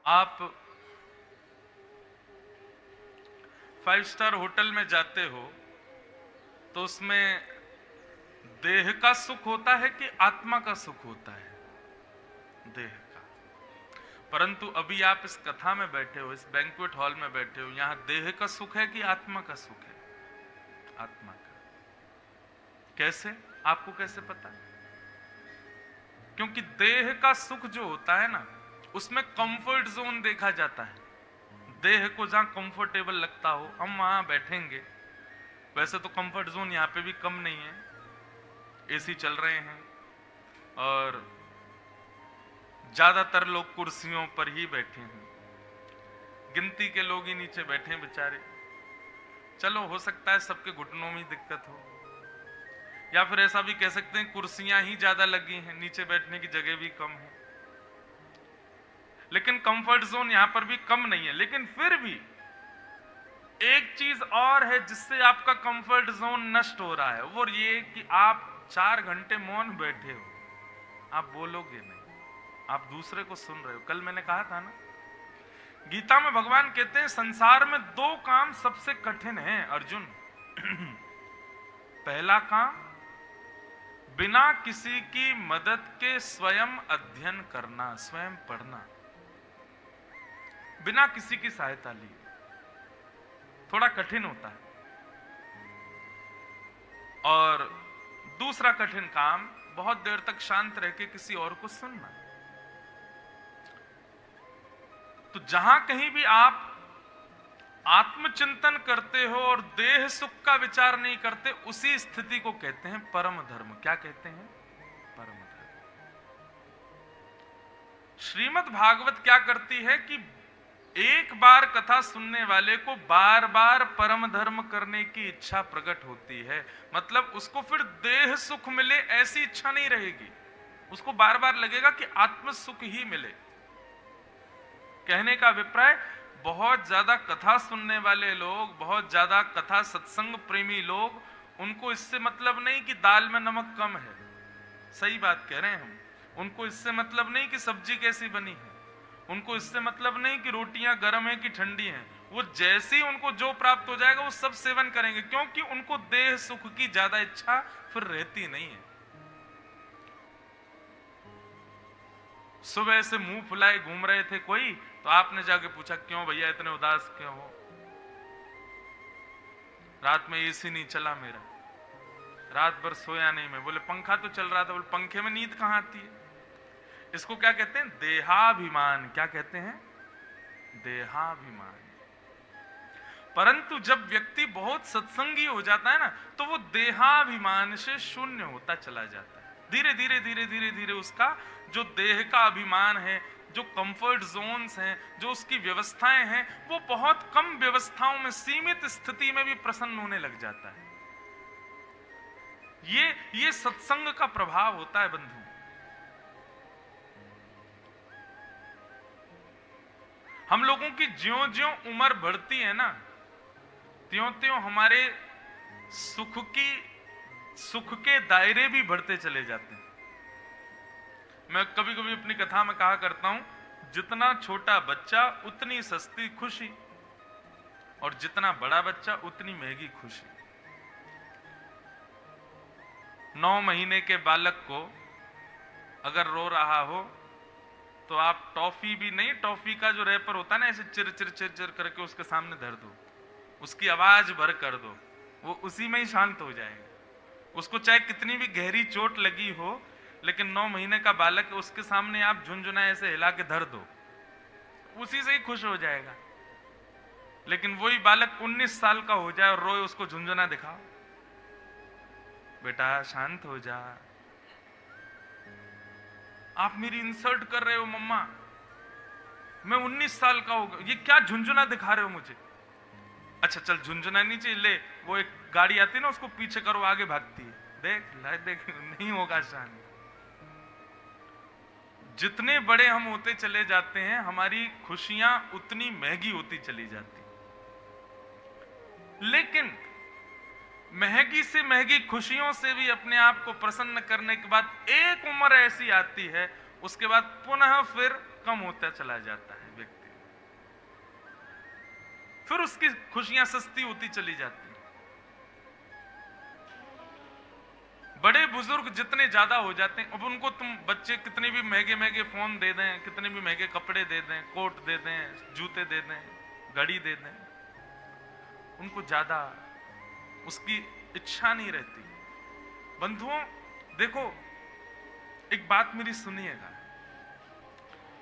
आप 5 star hotel में जाते हो तो उसमें देह का सुख होता है कि आत्मा का सुख होता है? देह का। परंतु अभी आप इस कथा में बैठे हो, इस बैंक्वेट हॉल में बैठे हो, यहां देह का सुख है कि आत्मा का सुख है? आत्मा का। कैसे? आपको कैसे पता? क्योंकि देह का सुख जो होता है ना, उसमें कंफर्ट जोन देखा जाता है। देह को जहां कंफर्टेबल लगता हो हम वहां बैठेंगे। वैसे तो कंफर्ट जोन यहाँ पे भी कम नहीं है, एसी चल रहे हैं और ज्यादातर लोग कुर्सियों पर ही बैठे हैं, गिनती के लोग ही नीचे बैठे हैं बेचारे। चलो हो सकता है सबके घुटनों में दिक्कत हो, या फिर ऐसा भी कह सकते हैं कुर्सियां ही ज्यादा लगी हैं, नीचे बैठने की जगह भी कम है। लेकिन कंफर्ट जोन यहां पर भी कम नहीं है। लेकिन फिर भी एक चीज और है जिससे आपका कंफर्ट जोन नष्ट हो रहा है, वो ये कि आप 4 घंटे मौन बैठे हो, आप बोलोगे नहीं, आप दूसरे को सुन रहे हो। कल मैंने कहा था ना, गीता में भगवान कहते हैं संसार में 2 काम सबसे कठिन हैं अर्जुन। पहला काम, बिना किसी की मदद के स्वयं अध्ययन करना, स्वयं पढ़ना, बिना किसी की सहायता ली, थोड़ा कठिन होता है। और दूसरा कठिन काम, बहुत देर तक शांत रह के किसी और को सुनना। तो जहां कहीं भी आप आत्मचिंतन करते हो और देह सुख का विचार नहीं करते, उसी स्थिति को कहते हैं परम धर्म। क्या कहते हैं? परम धर्म। श्रीमद् भागवत क्या करती है कि एक बार कथा सुनने वाले को बार बार परम धर्म करने की इच्छा प्रकट होती है। मतलब उसको फिर देह सुख मिले ऐसी इच्छा नहीं रहेगी, उसको बार बार लगेगा कि आत्म सुख ही मिले। कहने का अभिप्राय, बहुत ज्यादा कथा सुनने वाले लोग, बहुत ज्यादा कथा सत्संग प्रेमी लोग, उनको इससे मतलब नहीं कि दाल में नमक कम है, सही बात कह रहे हैं हम। उनको इससे मतलब नहीं कि सब्जी कैसी बनी है, उनको इससे मतलब नहीं कि रोटियां गर्म है कि ठंडी हैं। वो जैसी उनको जो प्राप्त हो जाएगा वो सब सेवन करेंगे, क्योंकि उनको देह सुख की ज्यादा इच्छा फिर रहती नहीं है। सुबह से मुंह फुलाए घूम रहे थे कोई, तो आपने जाके पूछा क्यों भैया इतने उदास क्यों हो? रात में एसी नहीं चला मेरा, रात भर सोया नहीं मैं। बोले पंखा तो चल रहा था। बोले पंखे में नींद कहां आती है? इसको क्या कहते हैं? देहाभिमान। क्या कहते हैं? देहाभिमान। परंतु जब व्यक्ति बहुत सत्संगी हो जाता है ना, तो वो देहाभिमान से शून्य होता चला जाता है। धीरे धीरे धीरे धीरे धीरे उसका जो देह का अभिमान है, जो कंफर्ट जोन्स हैं, जो उसकी व्यवस्थाएं हैं, वो बहुत कम व्यवस्थाओं में, सीमित स्थिति में भी प्रसन्न होने लग जाता है। ये सत्संग का प्रभाव होता है बंधु। हम लोगों की ज्यों-ज्यों उम्र बढ़ती है ना, त्यों-त्यों हमारे सुख के दायरे भी बढ़ते चले जाते हैं। मैं कभी कभी अपनी कथा में कहा करता हूं, जितना छोटा बच्चा उतनी सस्ती खुशी, और जितना बड़ा बच्चा उतनी महंगी खुशी। 9 महीने के बालक को अगर रो रहा हो तो आप टॉफी भी नहीं, टॉफी का जो रैपर होता है ना, ऐसे चिर चिर चिर चिर करके उसके सामने धर दो, उसकी आवाज भर कर दो, वो उसी में ही शांत हो जाएगा। उसको चाहे कितनी भी गहरी चोट लगी हो, लेकिन 9 महीने का बालक उसके सामने आप झुनझुना ऐसे हिला के धर दो, उसी से ही खुश हो जाएगा। लेकिन वही बालक 19 साल का हो जाए और रोए, उसको झुनझुना दिखाओ, बेटा शांत हो जा, आप मेरी इंसल्ट कर रहे हो मम्मा, मैं 19 साल का होगा, ये क्या झुनझुना दिखा रहे हो मुझे? अच्छा चल झुनझुना नहीं चाहिए, ले वो एक गाड़ी आती है ना, उसको पीछे करो, आगे भागती है, देख नहीं होगा शांत। जितने बड़े हम होते चले जाते हैं, हमारी खुशियां उतनी महंगी होती चली जाती। लेकिन महंगी से महंगी खुशियों से भी अपने आप को प्रसन्न करने के बाद एक उम्र ऐसी आती है, उसके बाद पुनः फिर कम होता चला जाता है। व्यक्ति, फिर उसकी खुशियां सस्ती होती चली जाती। बड़े बुजुर्ग जितने ज्यादा हो जाते हैं, अब उनको तुम बच्चे कितने भी महंगे महंगे फोन दे दें, कितने भी महंगे कपड़े दे दें, कोट दे दें, जूते दे दें, घड़ी दे दें, उनको ज्यादा उसकी इच्छा नहीं रहती। बंधुओं देखो, एक बात मेरी सुनिएगा,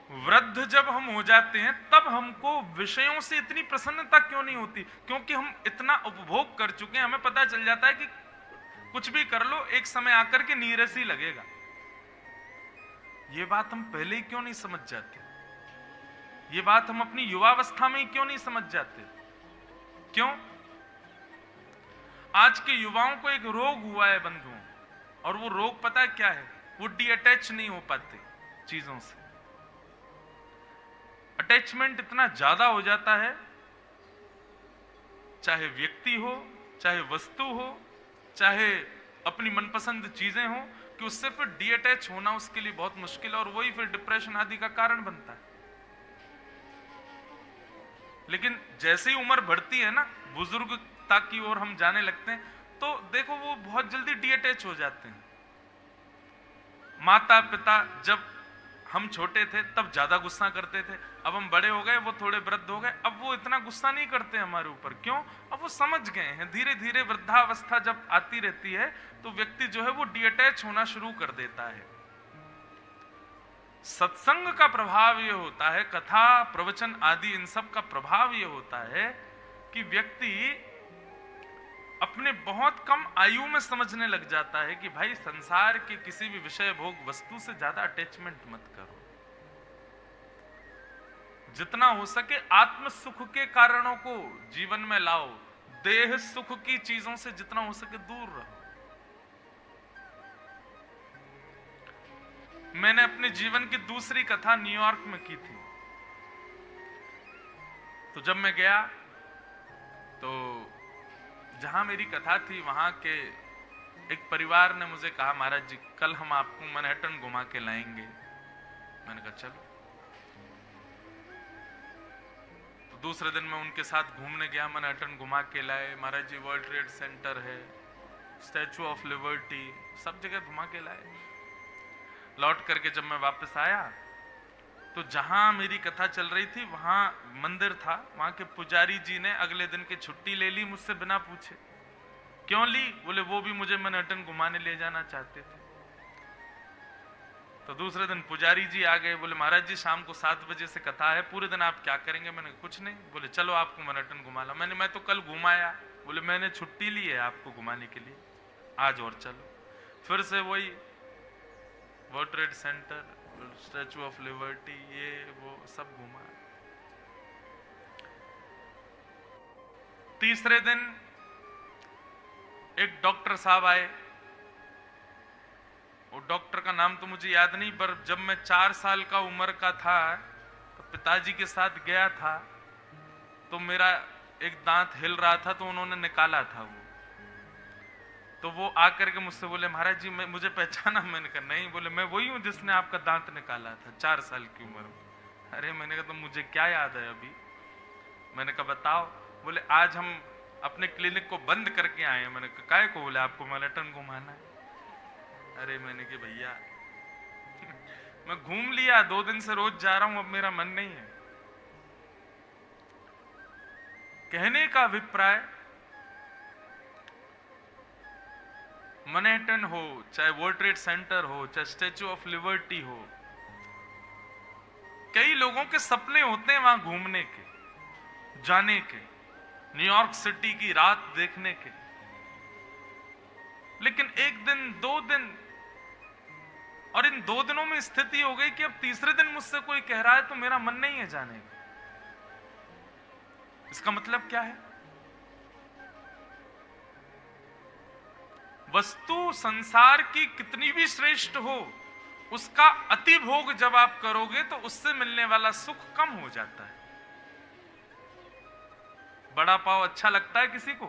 वृद्ध जब हम हो जाते हैं तब हमको विषयों से इतनी प्रसन्नता क्यों नहीं होती? क्योंकि हम इतना उपभोग कर चुके हैं, हमें पता चल जाता है कि कुछ भी कर लो एक समय आकर के नीरस ही लगेगा। ये बात हम पहले ही क्यों नहीं समझ जाते? ये बात हम अपनी युवावस्था में ही क्यों नहीं समझ जाते? क्यों? आज के युवाओं को एक रोग हुआ है बंधुओं, और वो रोग पता है क्या है? वो डीअटैच नहीं हो पाते चीजों से। अटैचमेंट इतना ज्यादा हो जाता है, चाहे व्यक्ति हो, चाहे वस्तु हो, चाहे अपनी मनपसंद चीजें हो, कि उससे फिर डीअटैच होना उसके लिए बहुत मुश्किल है, और वही फिर डिप्रेशन आदि का कारण बनता है। लेकिन जैसे ही उम्र बढ़ती है ना, बुजुर्गता की ओर हम जाने लगते हैं, तो देखो वो बहुत जल्दी डीअटैच हो जाते हैं। माता पिता जब हम छोटे थे तब ज्यादा गुस्सा करते थे, अब हम बड़े हो गए, वो थोड़े वृद्ध हो गए, अब वो इतना गुस्सा नहीं करते हमारे ऊपर। क्यों? अब वो समझ गए हैं। धीरे धीरे वृद्धावस्था जब आती रहती है तो व्यक्ति जो है वो डीअटैच होना शुरू कर देता है। सत्संग का प्रभाव ये होता है, कथा प्रवचन आदि इन सब का प्रभाव ये होता है कि व्यक्ति अपने बहुत कम आयु में समझने लग जाता है कि भाई संसार के किसी भी विषय भोग वस्तु से ज्यादा अटैचमेंट मत करो। जितना हो सके आत्म सुख के कारणों को जीवन में लाओ, देह सुख की चीजों से जितना हो सके दूर रहो। मैंने अपने जीवन की दूसरी कथा न्यूयॉर्क में की थी। तो जब मैं गया तो जहां मेरी कथा थी वहां के एक परिवार ने मुझे कहा, महाराज जी कल हम आपको मैनहट्टन घुमा के लाएंगे। मैंने कहा चलो। तो दूसरे दिन मैं उनके साथ घूमने गया, मैनहट्टन घुमा के लाए। महाराज जी वर्ल्ड ट्रेड सेंटर है, स्टैचू ऑफ लिबर्टी, सब जगह घुमा के लाए। लौट करके जब मैं वापस आया तो जहां मेरी कथा चल रही थी वहां मंदिर था, वहां के पुजारी जी ने अगले दिन की छुट्टी ले ली मुझसे बिना पूछे। क्यों ली? बोले वो भी मुझे मैनहट्टन घुमाने ले जाना चाहते थे। तो दूसरे दिन पुजारी जी आ गए, बोले महाराज जी शाम को 7 बजे से कथा है, पूरे दिन आप क्या करेंगे? मैंने कुछ नहीं। बोले चलो आपको मैनहट्टन घुमा ला। मैं तो कल घुमाया। बोले मैंने छुट्टी ली है आपको घुमाने के लिए, आज और चलो। फिर से वही world trade centre, statue of liberty, ये वो सब घूमा। तीसरे दिन एक डॉक्टर साहब आए। वो डॉक्टर का नाम तो मुझे याद नहीं, पर जब मैं 4 साल का उम्र का था तो पिताजी के साथ गया था, तो मेरा एक दांत हिल रहा था तो उन्होंने निकाला था वो। तो वो आकर के मुझसे बोले महाराज जी मुझे पहचाना? मैंने कहा नहीं। बोले मैं वही हूं जिसने आपका दांत निकाला था 4 साल की उम्र में। अरे मैंने कहा तो मुझे क्या याद है अभी? मैंने कहा बताओ। बोले आज हम अपने क्लिनिक को बंद करके आए हैं। मैंने कहा काहे को? बोले आपको मैनहट्टन घुमाना है। अरे मैंने कहा भैया मैं घूम लिया, 2 दिन से रोज जा रहा हूं, अब मेरा मन नहीं है। कहने का अभिप्राय, मैनहट्टन हो, चाहे वर्ल्ड ट्रेड सेंटर हो, चाहे स्टैचू ऑफ लिबर्टी हो, कई लोगों के सपने होते हैं वहां घूमने के, जाने के, न्यूयॉर्क सिटी की रात देखने के। लेकिन एक दिन, 2 दिन, और इन 2 दिनों में स्थिति हो गई कि अब तीसरे दिन मुझसे कोई कह रहा है तो मेरा मन नहीं है जाने का। इसका मतलब क्या है? वस्तु संसार की कितनी भी श्रेष्ठ हो, उसका अति भोग जब आप करोगे तो उससे मिलने वाला सुख कम हो जाता है। बड़ा पाव अच्छा लगता है किसी को?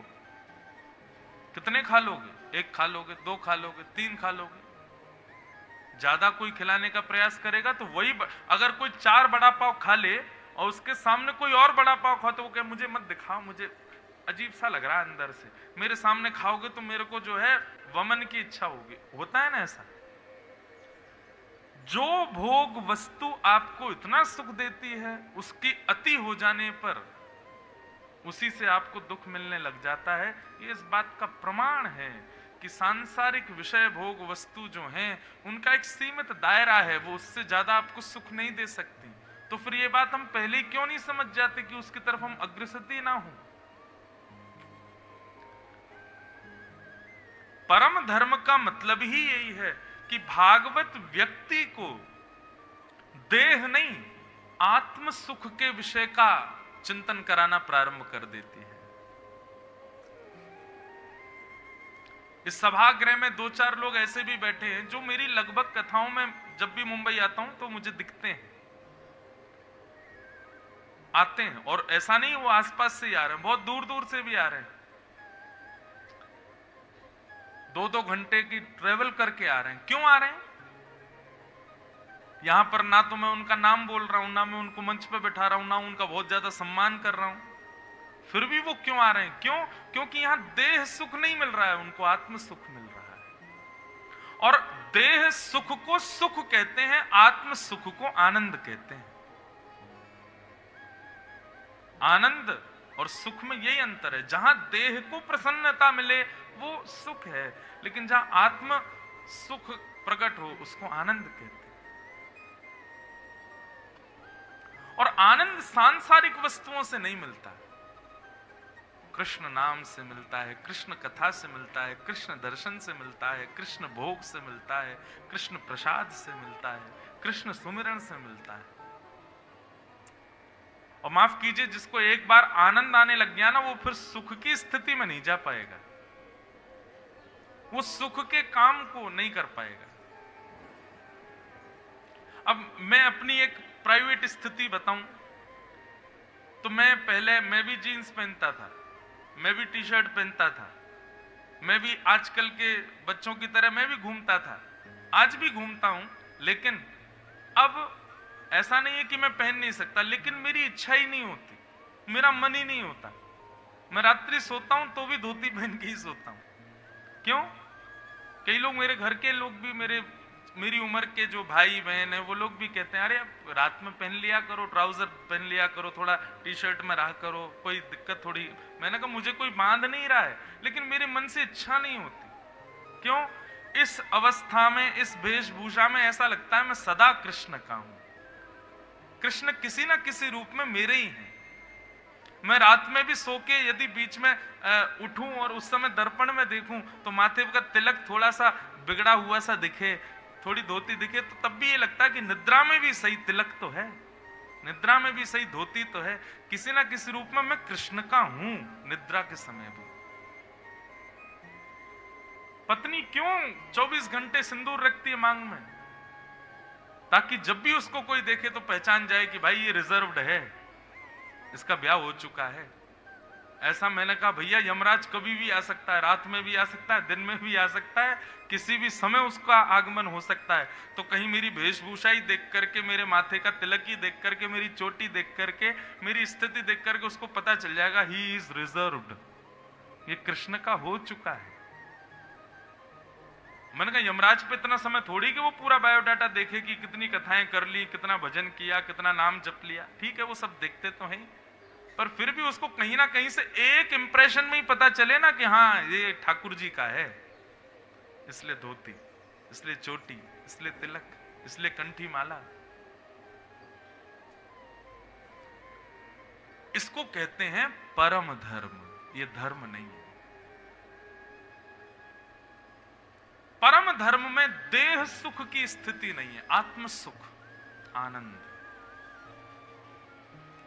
कितने खा लोगे? 1 खा लोगे, 2 खा लोगे, 3 खा लोगे। ज्यादा कोई खिलाने का प्रयास करेगा तो वही अगर कोई 4 बड़ा पाव खा ले और उसके सामने कोई और बड़ा पाव खाओ तो वो कहे मुझे मत दिखाओ, मुझे अजीब सा लग रहा है अंदर से, मेरे सामने खाओगे तो मेरे को जो है वमन की इच्छा होगी। होता है ना ऐसा। जो भोग वस्तु आपको इतना सुख देती है उसकी अति हो जाने पर उसी से आपको दुख मिलने लग जाता है। ये इस बात का प्रमाण है कि सांसारिक विषय भोग वस्तु जो हैं उनका एक सीमित दायरा है, वो उससे ज्यादा आपको सुख नहीं दे सकती। तो फिर ये बात हम पहले ही क्यों नहीं समझ जाते कि उसकी तरफ हम अग्रसर ना हो। परम धर्म का मतलब ही यही है कि भागवत व्यक्ति को देह नहीं आत्म सुख के विषय का चिंतन कराना प्रारंभ कर देती है। इस सभागृह में 2-4 लोग ऐसे भी बैठे हैं जो मेरी लगभग कथाओं में जब भी मुंबई आता हूं तो मुझे दिखते हैं, आते हैं। और ऐसा नहीं वो आसपास से ही आ रहे हैं, बहुत दूर दूर से भी आ रहे हैं, 2-2 घंटे की ट्रेवल करके आ रहे हैं। क्यों आ रहे हैं? यहां पर ना तो मैं उनका नाम बोल रहा हूं, ना मैं उनको मंच पे बैठा रहा हूं, ना उनका बहुत ज्यादा सम्मान कर रहा हूं, फिर भी वो क्यों आ रहे हैं? क्यों? क्योंकि यहां देह सुख नहीं मिल रहा है, उनको आत्म सुख मिल रहा है। और देह सुख को सुख कहते हैं, आत्म सुख को आनंद कहते हैं। आनंद और सुख में यही अंतर है। जहां देह को प्रसन्नता मिले वो सुख है, लेकिन जहां आत्म सुख प्रकट हो उसको आनंद कहते हैं। और आनंद सांसारिक वस्तुओं से नहीं मिलता, कृष्ण नाम से मिलता है, कृष्ण कथा से मिलता है, कृष्ण दर्शन से मिलता है, कृष्ण भोग से मिलता है, कृष्ण प्रसाद से मिलता है, कृष्ण सुमिरन से मिलता है। और माफ कीजिए, जिसको एक बार आनंद आने लग गया ना, वो फिर सुख की स्थिति में नहीं जा पाएगा, वो सुख के काम को नहीं कर पाएगा। अब मैं अपनी एक प्राइवेट स्थिति बताऊं तो मैं भी जीन्स पहनता था, मैं भी टी शर्ट पहनता था, मैं भी आजकल के बच्चों की तरह मैं भी घूमता था, आज भी घूमता हूं। लेकिन अब ऐसा नहीं है कि मैं पहन नहीं सकता, लेकिन मेरी इच्छा ही नहीं होती, मेरा मन ही नहीं होता। मैं रात्रि सोता हूं तो भी धोती पहन के ही सोता हूं। क्यों? कई लोग, मेरे घर के लोग भी, मेरी उम्र के जो भाई बहन है वो लोग भी कहते हैं, अरे अब रात में पहन लिया करो, ट्राउजर पहन लिया करो, थोड़ा टी शर्ट में रहा करो, कोई दिक्कत थोड़ी। मैंने कहा मुझे कोई बांध नहीं रहा है, लेकिन मेरे मन से इच्छा नहीं होती। क्यों? इस अवस्था में, इस वेशभूषा में ऐसा लगता है मैं सदा कृष्ण का हूं, कृष्ण किसी ना किसी रूप में मेरे ही हैं। मैं रात में भी सो के यदि बीच में उठूं और उस समय दर्पण में देखूं तो माथे का तिलक थोड़ा सा बिगड़ा हुआ सा दिखे, थोड़ी धोती दिखे, तो तब भी ये लगता है कि निद्रा में भी सही तिलक तो है, निद्रा में भी सही धोती तो है, किसी ना किसी रूप में मैं कृष्ण का हूं निद्रा के समय भी। पत्नी क्यों 24 घंटे सिंदूर रखती है मांग में? ताकि जब भी उसको कोई देखे तो पहचान जाए कि भाई ये रिजर्व्ड है, इसका ब्याह हो चुका है। ऐसा मैंने कहा भैया यमराज कभी भी आ सकता है, रात में भी आ सकता है, दिन में भी आ सकता है, किसी भी समय उसका आगमन हो सकता है। तो कहीं मेरी वेशभूषा ही देख करके, मेरे माथे का तिलक ही देख करके, मेरी चोटी देख करके, मेरी स्थिति देख करके उसको पता चल जाएगा ही इज रिजर्व्ड, ये कृष्ण का हो चुका है। मैंने कहा यमराज पे इतना समय थोड़ी कि वो पूरा बायोडाटा देखे कि कितनी कथाएं कर ली, कितना भजन किया, कितना नाम जप लिया। ठीक है वो सब देखते तो हैं, पर फिर भी उसको कहीं ना कहीं से एक इंप्रेशन में ही पता चले ना कि हाँ ये ठाकुर जी का है, इसलिए धोती, इसलिए चोटी, इसलिए तिलक, इसलिए कंठी माला। इसको कहते हैं परम धर्म, ये धर्म नहीं है। परम धर्म में देह सुख की स्थिति नहीं है, आत्म सुख, आनंद।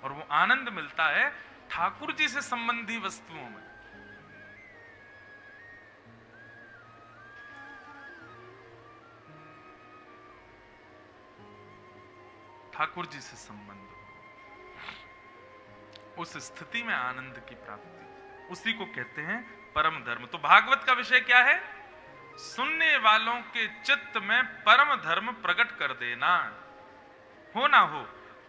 और वो आनंद मिलता है ठाकुर जी से संबंधी वस्तुओं में। ठाकुर जी से संबंध हो, उस स्थिति में आनंद की प्राप्ति, उसी को कहते हैं परम धर्म। तो भागवत का विषय क्या है? सुनने वालों के चित्त में परम धर्म प्रकट कर देना। हो ना हो,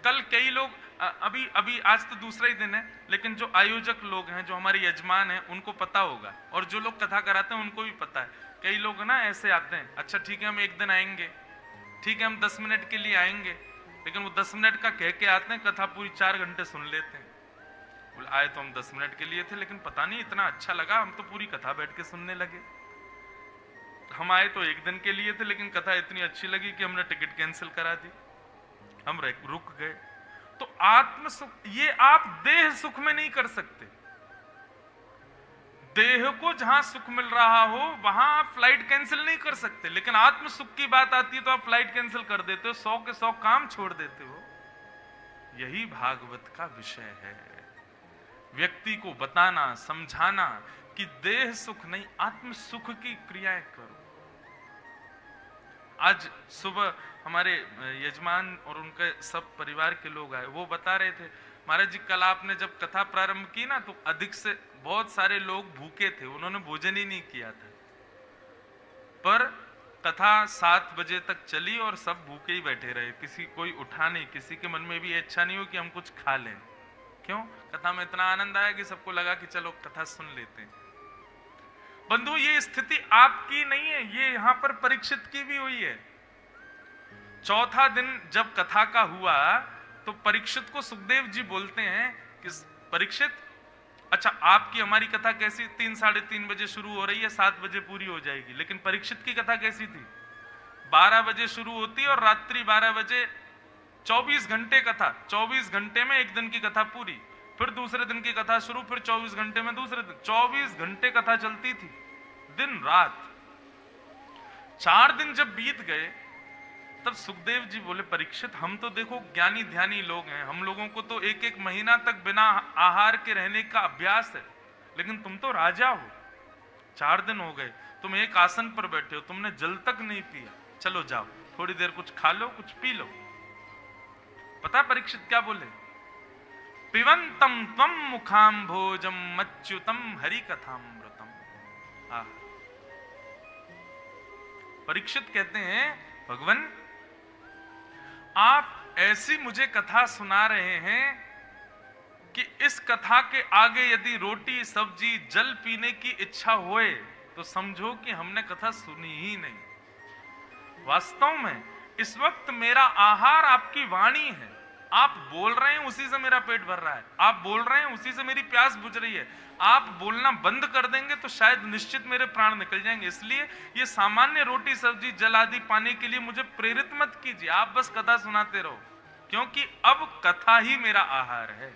कल कई लोग अभी अभी आज तो दूसरा ही दिन है, लेकिन जो आयोजक लोग हैं, जो हमारे यजमान हैं, उनको पता होगा, और जो लोग कथा कराते हैं उनको भी पता है। कई लोग ना ऐसे आते हैं, अच्छा ठीक है हम एक दिन आएंगे, ठीक है हम 10 मिनट के लिए आएंगे, लेकिन वो 10 मिनट का कह के आते हैं, कथा पूरी 4 घंटे सुन लेते हैं। बोले आए तो हम 10 मिनट के लिए थे, लेकिन पता नहीं इतना अच्छा लगा, हम तो पूरी कथा बैठ के सुनने लगे। हम आए तो एक दिन के लिए थे, लेकिन कथा इतनी अच्छी लगी कि हमने टिकट कैंसिल करा दी, हम रुक गए। तो आत्म सुख ये आप देह सुख में नहीं कर सकते। देह को जहां सुख मिल रहा हो वहां आप फ्लाइट कैंसिल नहीं कर सकते, लेकिन आत्म सुख की बात आती है तो आप फ्लाइट कैंसिल कर देते हो, 100 के 100 काम छोड़ देते हो। यही भागवत का विषय है, व्यक्ति को बताना, समझाना कि देह सुख नहीं, आत्म सुख की क्रियाएं करो। आज सुबह हमारे यजमान और उनके सब परिवार के लोग आए, वो बता रहे थे महाराज जी कल आपने जब कथा प्रारंभ की ना तो अधिक से बहुत सारे लोग भूखे थे, उन्होंने भोजन ही नहीं किया था, पर कथा 7 बजे तक चली और सब भूखे ही बैठे रहे, किसी कोई उठा नहीं, किसी के मन में भी इच्छा नहीं हो कि हम कुछ खा लें। क्यों? कथा में इतना आनंद आया कि सबको लगा कि चलो कथा सुन लेते हैं। बंधु ये स्थिति आपकी नहीं है, ये यहां पर परीक्षित की भी हुई है। चौथा दिन जब कथा का हुआ तो परीक्षित को सुखदेव जी बोलते हैं कि परीक्षित अच्छा आपकी हमारी कथा कैसी, 3 साढ़े 3 बजे शुरू हो रही है, 7 बजे पूरी हो जाएगी, लेकिन परीक्षित की कथा कैसी थी? 12 बजे शुरू होती और रात्रि 12 बजे 24 घंटे कथा, 24 घंटे में एक दिन की कथा पूरी, फिर दूसरे दिन की कथा शुरू, फिर 24 घंटे में दूसरे दिन, 24 घंटे कथा चलती थी दिन रात। 4 दिन जब बीत गए तब सुखदेव जी बोले परीक्षित हम तो देखो ज्ञानी ध्यानी लोग हैं, हम लोगों को तो 1-1 महीना तक बिना आहार के रहने का अभ्यास है, लेकिन तुम तो राजा हो, 4 दिन हो गए, तुम एक आसन पर बैठे हो, तुमने जल तक नहीं पिया, चलो जाओ थोड़ी देर कुछ खा लो कुछ पी लो। पता परीक्षित क्या बोले? पिबंतम त्वम मुखाम भोजम मच्युतम हरि कथामृतम। परीक्षित कहते हैं भगवान आप ऐसी मुझे कथा सुना रहे हैं कि इस कथा के आगे यदि रोटी सब्जी जल पीने की इच्छा होए तो समझो कि हमने कथा सुनी ही नहीं। वास्तव में इस वक्त मेरा आहार आपकी वाणी है, आप बोल रहे हैं उसी से मेरा पेट भर रहा है, आप बोल रहे हैं उसी से मेरी प्यास बुझ रही है, आप बोलना बंद कर देंगे तो शायद निश्चित मेरे प्राण निकल जाएंगे, इसलिए ये सामान्य रोटी सब्जी जल आदि पाने के लिए मुझे प्रेरित मत कीजिए, आप बस कथा सुनाते रहो, क्योंकि अब कथा ही मेरा आहार है।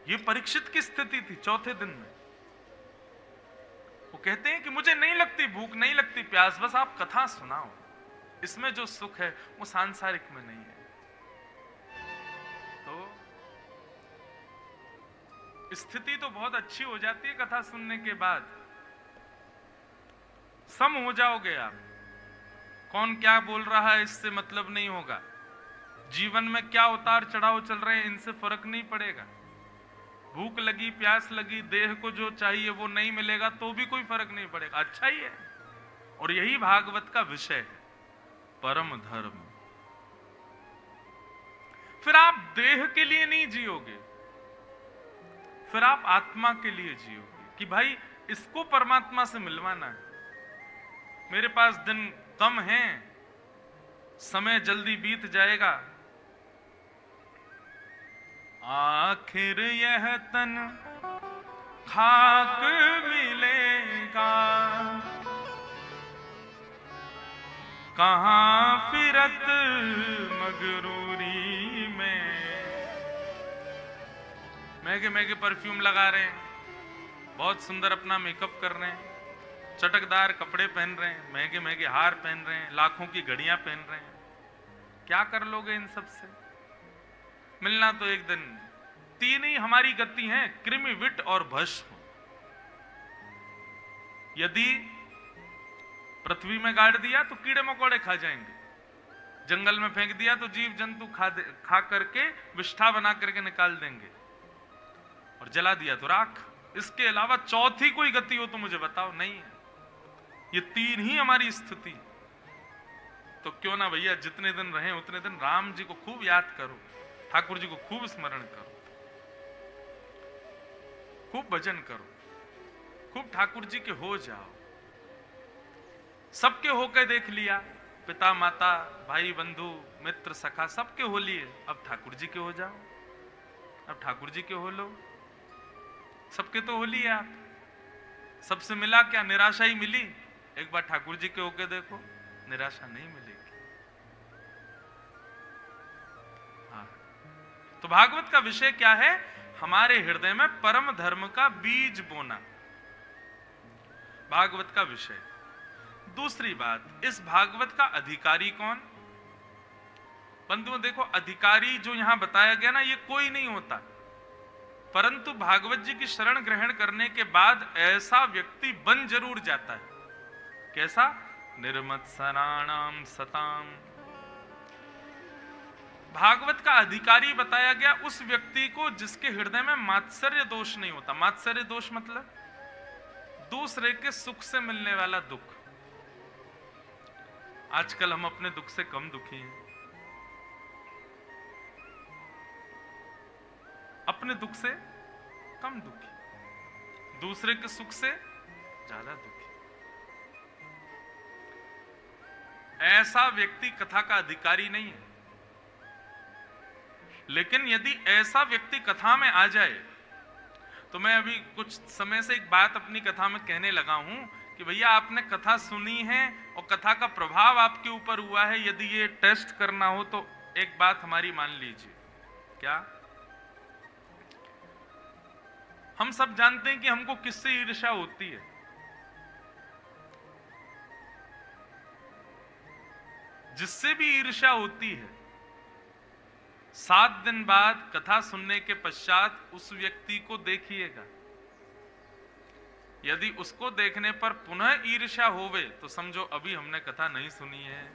ये परीक्षित की स्थिति थी चौथे दिन में। वो कहते हैं कि मुझे नहीं लगती भूख, नहीं लगती प्यास, बस आप कथा सुनाओ, इसमें जो सुख है वो सांसारिक में नहीं है। तो स्थिति तो बहुत अच्छी हो जाती है कथा सुनने के बाद, सम हो जाओगे आप, कौन क्या बोल रहा है इससे मतलब नहीं होगा, जीवन में क्या उतार चढ़ाव चल रहे हैं इनसे फर्क नहीं पड़ेगा, भूख लगी प्यास लगी देह को जो चाहिए वो नहीं मिलेगा तो भी कोई फर्क नहीं पड़ेगा, अच्छा ही है। और यही भागवत का विषय है, परम धर्म। फिर आप देह के लिए नहीं जियोगे, फिर आप आत्मा के लिए जियोगे कि भाई इसको परमात्मा से मिलवाना है, मेरे पास दिन कम है, समय जल्दी बीत जाएगा, आखिर यह तन खाक मिलेगा, कहां फिरत मगरूरी में। महंगे महंगे परफ्यूम लगा रहे हैं, बहुत सुंदर अपना मेकअप कर रहे हैं, चटकदार कपड़े पहन रहे हैं, महंगे महंगे हार पहन रहे हैं, लाखों की घड़ियां पहन रहे हैं, क्या कर लोगे इन सब से? मिलना तो एक दिन। 3 ही हमारी गति हैं, कृमि विट और भस्म। यदि पृथ्वी में गाड़ दिया तो कीड़े मकोड़े खा जाएंगे, जंगल में फेंक दिया तो जीव जंतु खा करके विष्ठा बना करके निकाल देंगे, और जला दिया तो राख। इसके अलावा चौथी कोई गति हो तो मुझे बताओ, नहीं है। ये 3 ही हमारी स्थिति। तो क्यों ना भैया जितने दिन रहे उतने दिन राम जी को खूब याद करो, ठाकुर जी को खूब स्मरण करो, खूब भजन करो, खूब ठाकुर जी के हो जाओ। सबके होके देख लिया, पिता माता भाई बंधु मित्र सखा सबके हो लिए, अब ठाकुर जी के हो जाओ, अब ठाकुर जी के हो लो। सबके तो हो लिए आप, सबसे मिला क्या? निराशा ही मिली। एक बार ठाकुर जी के होके देखो, निराशा नहीं मिलेगी। हाँ, तो भागवत का विषय क्या है? हमारे हृदय में परम धर्म का बीज बोना, भागवत का विषय। दूसरी बात, इस भागवत का अधिकारी कौन? बंधुओं देखो, अधिकारी जो यहां बताया गया ना, ये कोई नहीं होता, परंतु भागवत जी की शरण ग्रहण करने के बाद ऐसा व्यक्ति बन जरूर जाता है। कैसा? निर्मत्सराणाम सताम। भागवत का अधिकारी बताया गया उस व्यक्ति को जिसके हृदय में मात्सर्य दोष नहीं होता। मात्सर्य दोष मतलब दूसरे के सुख से मिलने वाला दुख। आजकल हम अपने दुख से कम दुखी हैं, अपने दुख से कम दुखी, दूसरे के सुख से ज्यादा दुखी। ऐसा व्यक्ति कथा का अधिकारी नहीं है। लेकिन यदि ऐसा व्यक्ति कथा में आ जाए, तो मैं अभी कुछ समय से एक बात अपनी कथा में कहने लगा हूं कि भैया आपने कथा सुनी है और कथा का प्रभाव आपके ऊपर हुआ है, यदि ये टेस्ट करना हो तो एक बात हमारी मान लीजिए। क्या? हम सब जानते हैं कि हमको किससे ईर्ष्या होती है? जिससे भी ईर्ष्या होती है, 7 दिन बाद कथा सुनने के पश्चात उस व्यक्ति को देखिएगा। यदि उसको देखने पर पुनः ईर्ष्या होवे तो समझो अभी हमने कथा नहीं सुनी है।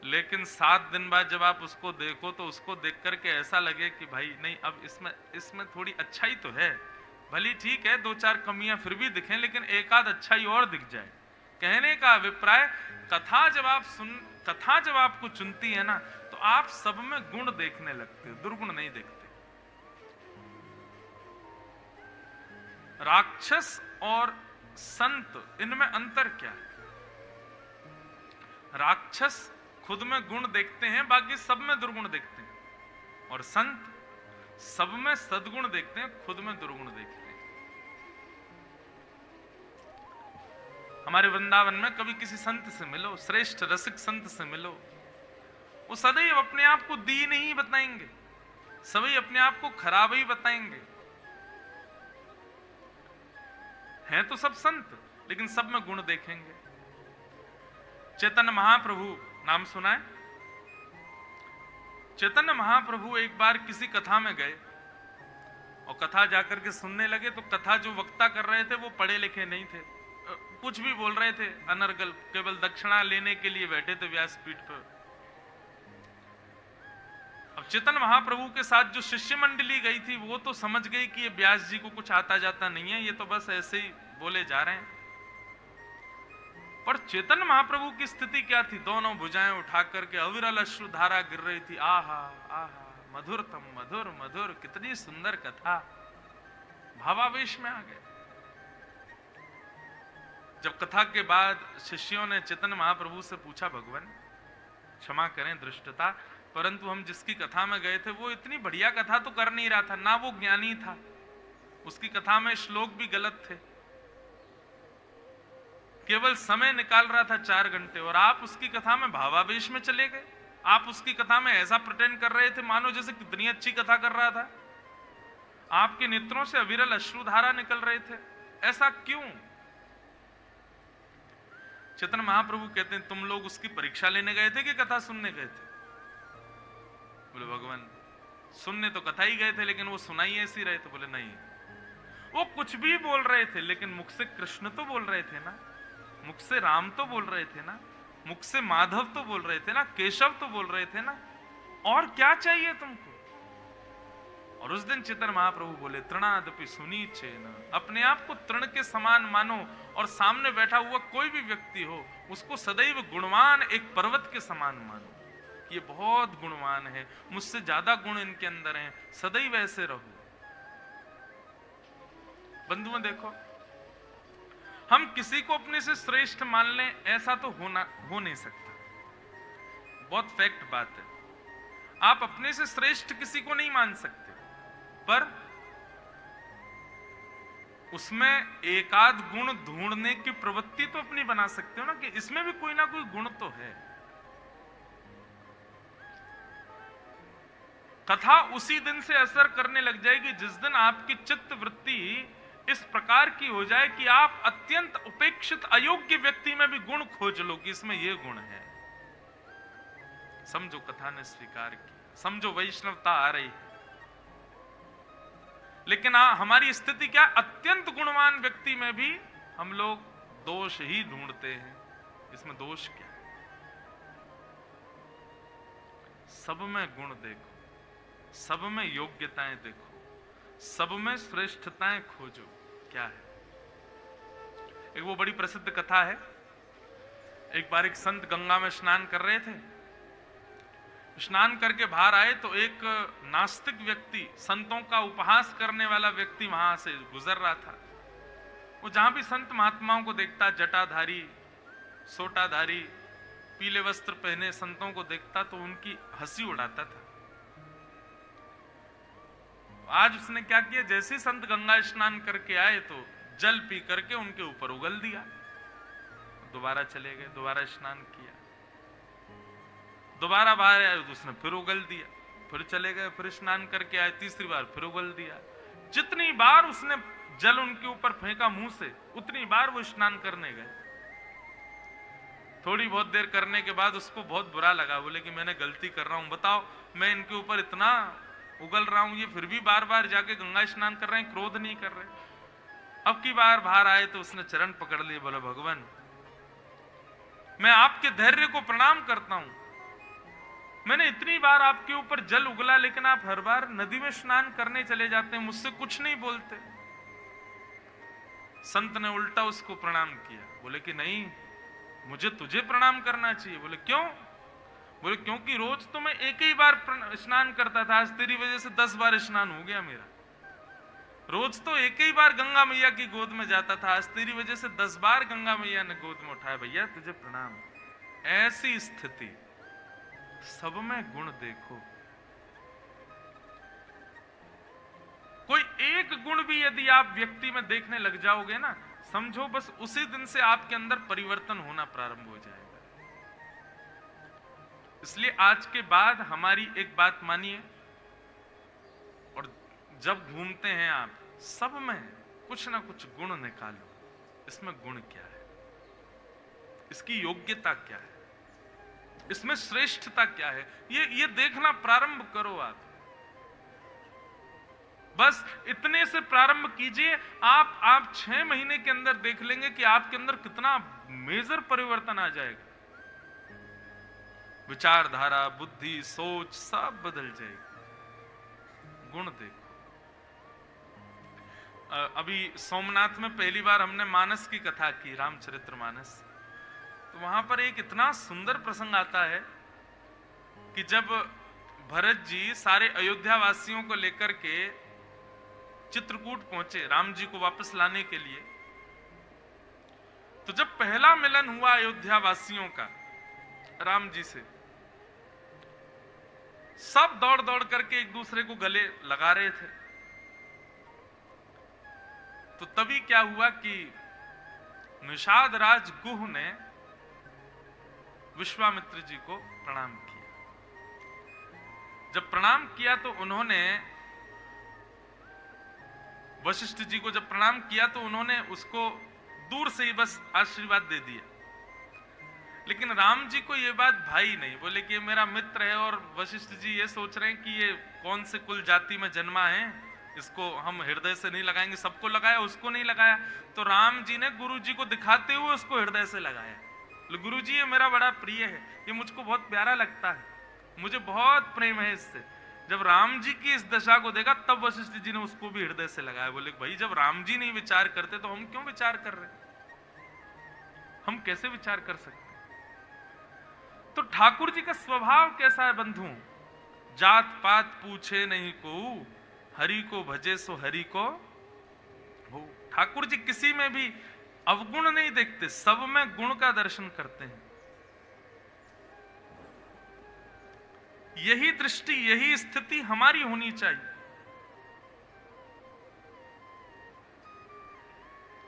लेकिन 7 दिन बाद जब आप उसको देखो तो उसको देख करके ऐसा लगे कि भाई नहीं, अब इसमें थोड़ी अच्छाई तो है, भली ठीक है 2-4 कमियां फिर भी दिखें, लेकिन एक आध अच्छाई और दिख जाए। कहने का अभिप्राय, कथा जब आपको चुनती है ना, तो आप सब में गुण देखने लगते हो, दुर्गुण नहीं देखते। राक्षस और संत, इनमें अंतर क्या है? राक्षस खुद में गुण देखते हैं, बाकी सब में दुर्गुण देखते हैं, और संत सब में सद्गुण देखते हैं, खुद में दुर्गुण देखते हैं। हमारे वृंदावन में कभी किसी संत से मिलो, श्रेष्ठ रसिक संत से मिलो, वो सदैव अपने आप को दीन ही बताएंगे, सभी अपने आप को खराब ही बताएंगे। हैं तो सब संत, लेकिन सब में गुण देखेंगे। चैतन्य महाप्रभु नाम सुना है? चैतन्य महाप्रभु एक बार किसी कथा में गए और कथा जाकर के सुनने लगे, तो कथा जो वक्ता कर रहे थे वो पढ़े लिखे नहीं थे, कुछ भी बोल रहे थे अनर्गल, केवल दक्षिणा लेने के लिए बैठे थे व्यासपीठ पर। अब चैतन्य महाप्रभु के साथ जो शिष्य मंडली गई थी वो तो समझ गई कि ये व्यास जी को कुछ आता जाता नहीं है, ये तो बस ऐसे ही बोले जा रहे हैं। पर चैतन्य महाप्रभु की स्थिति क्या थी? दोनों भुजाएं उठा करके अविरल अश्रु धारा गिर रही थी। आहा आहा, मधुरतम मधुर मधुर, कितनी सुंदर कथा। भावावेश में आ गए। जब कथा के बाद शिष्यों ने चैतन्य महाप्रभु से पूछा, भगवान क्षमा करें दृष्टता, परंतु हम जिसकी कथा में गए थे वो इतनी बढ़िया कथा तो कर नहीं रहा था, ना वो ज्ञानी था, उसकी कथा में श्लोक भी गलत थे, केवल समय निकाल रहा था 4 घंटे, और आप उसकी कथा में भावावेश में चले गए। आप उसकी कथा में ऐसा प्रिटेंड कर रहे थे मानो जैसे कितनी अच्छी कथा कर रहा था। आपके नेत्रों से अविरल अश्रुधारा निकल रहे थे, ऐसा क्यों? चैतन्य महाप्रभु कहते हैं, तुम लोग उसकी परीक्षा लेने गए थे कि कथा सुनने गए थे? बोले भगवान सुनने तो कथा ही गए थे, लेकिन वो सुनाई ऐसी रहे। तो बोले नहीं, वो कुछ भी बोल रहे थे, लेकिन मुख से कृष्ण तो बोल रहे थे ना, मुख से राम तो बोल रहे थे ना, मुख से माधव तो बोल रहे थे ना, केशव तो बोल रहे थे ना, और क्या चाहिए तुमको? और उस दिन चैतन्य महाप्रभु बोले, तृणादपि सुनीचेन, अपने आप को तृण के समान मानो, और सामने बैठा हुआ कोई भी व्यक्ति हो उसको सदैव गुणवान एक पर्वत के समान मानो कि ये बहुत गुणवान है, मुझसे ज्यादा गुण इनके अंदर हैं, सदैव ऐसे रहो। बंधुओं देखो, हम किसी को अपने से श्रेष्ठ मान लें ऐसा तो हो नहीं सकता, बहुत फैक्ट बात है। आप अपने से श्रेष्ठ किसी को नहीं मान सकते, पर उसमें एकाध गुण ढूंढने की प्रवृत्ति तो अपनी बना सकते हो ना, कि इसमें भी कोई ना कोई गुण तो है। कथा उसी दिन से असर करने लग जाएगी जिस दिन आपकी चित्त वृत्ति इस प्रकार की हो जाए कि आप अत्यंत उपेक्षित अयोग्य व्यक्ति में भी गुण खोज लो कि इसमें यह गुण है। समझो कथा ने स्वीकार किया, समझो वैष्णवता आ रही है। लेकिन हमारी स्थिति क्या, अत्यंत गुणवान व्यक्ति में भी हम लोग दोष ही ढूंढते हैं। इसमें दोष क्या है? सब में गुण देखो, सब में योग्यताएं देखो, सब में श्रेष्ठताएं खोजो। क्या है? एक वो बड़ी प्रसिद्ध कथा है। एक बार एक संत गंगा में स्नान कर रहे थे। स्नान करके बाहर आए तो एक नास्तिक व्यक्ति, संतों का उपहास करने वाला व्यक्ति वहां से गुजर रहा था। वो जहां भी संत महात्माओं को देखता, जटाधारी, सोटाधारी, पीले वस्त्र पहने संतों को देखता तो उनकी हंसी उड़ाता था। आज उसने क्या किया, जैसे संत गंगा स्नान करके आए तो जल पी करके उनके ऊपर उगल दिया। दोबारा चले गए, दोबारा स्नान किया, दोबारा बाहर आए तो उसने फिर उगल दिया, फिर चले गए, फिर स्नान करके आए, तीसरी बार फिर उगल दिया। जितनी बार उसने जल उनके ऊपर फेंका मुंह से, उतनी बार वो स्नान करने गए। थोड़ी बहुत देर करने के बाद उसको बहुत बुरा लगा, बोले कि मैंने गलती कर रहा हूं, बताओ मैं इनके ऊपर इतना उगल रहा हूं, ये फिर भी बार बार जाके गंगा स्नान कर रहे हैं, क्रोध नहीं कर रहे। अब की बार बाहर आए तो उसने चरण पकड़ लिए, बोला भगवान मैं आपके धैर्य को प्रणाम करता हूं, मैंने इतनी बार आपके ऊपर जल उगला लेकिन आप हर बार नदी में स्नान करने चले जाते हैं, मुझसे कुछ नहीं बोलते। संत ने उल्टा उसको प्रणाम किया, बोले कि नहीं मुझे तुझे प्रणाम करना चाहिए। बोले क्यों? बोले क्योंकि रोज तो मैं एक ही बार स्नान करता था, आज तेरी वजह से 10 बार स्नान हो गया मेरा। रोज तो एक ही बार गंगा मैया की गोद में जाता था, आज तेरी वजह से 10 बार गंगा मैया ने गोद में उठाया, भैया तुझे प्रणाम। ऐसी स्थिति, सब में गुण देखो। कोई एक गुण भी यदि आप व्यक्ति में देखने लग जाओगे ना, समझो बस उसी दिन से आपके अंदर परिवर्तन होना प्रारंभ हो जाएगा। इसलिए आज के बाद हमारी एक बात मानिए, और जब घूमते हैं आप सब में कुछ ना कुछ गुण निकालो। इसमें गुण क्या है, इसकी योग्यता क्या है, इसमें श्रेष्ठता क्या है, ये देखना प्रारंभ करो। आप बस इतने से प्रारंभ कीजिए, आप 6 महीने के अंदर देख लेंगे कि आपके अंदर कितना मेजर परिवर्तन आ जाएगा। विचारधारा, बुद्धि, सोच सब बदल जाएगी। गुण देखो। अभी सोमनाथ में पहली बार हमने मानस की कथा की, रामचरितमानस। तो वहां पर एक इतना सुंदर प्रसंग आता है कि जब भरत जी सारे अयोध्या वासियों को लेकर के चित्रकूट पहुंचे राम जी को वापस लाने के लिए, तो जब पहला मिलन हुआ अयोध्या वासियों का राम जी से, सब दौड़ दौड़ करके एक दूसरे को गले लगा रहे थे। तो तभी क्या हुआ कि निषाद राज गुह ने विश्वामित्र जी को प्रणाम किया। जब प्रणाम किया तो उन्होंने वशिष्ठ जी को जब प्रणाम किया तो उन्होंने उसको दूर से ही बस आशीर्वाद दे दिया। लेकिन राम जी को ये बात भाई नहीं, बोले कि ये मेरा मित्र है और वशिष्ठ जी ये सोच रहे हैं कि ये कौन से कुल जाति में जन्मा है, इसको हम हृदय से नहीं लगाएंगे। सबको लगाया, उसको नहीं लगाया। तो राम जी ने गुरु जी को दिखाते हुए उसको हृदय से लगाया। गुरु जी ये मेरा बड़ा प्रिय है, ये मुझको बहुत प्यारा लगता है, मुझे बहुत प्रेम है इससे। जब राम जी की इस दशा को देखा तब वशिष्ठ जी ने उसको भी हृदय से लगाया। बोले भाई जब राम जी नहीं विचार करते तो हम क्यों विचार कर रहे? हम कैसे विचार कर सकते हैं? तो ठाकुर जी का स्वभाव कैसा है बंधु? जात पात पूछे नहीं को, हरि को भजे सो हरि को हो। ठाकुर जी किसी में भी अवगुण नहीं देखते, सब में गुण का दर्शन करते हैं। यही दृष्टि, यही स्थिति हमारी होनी चाहिए।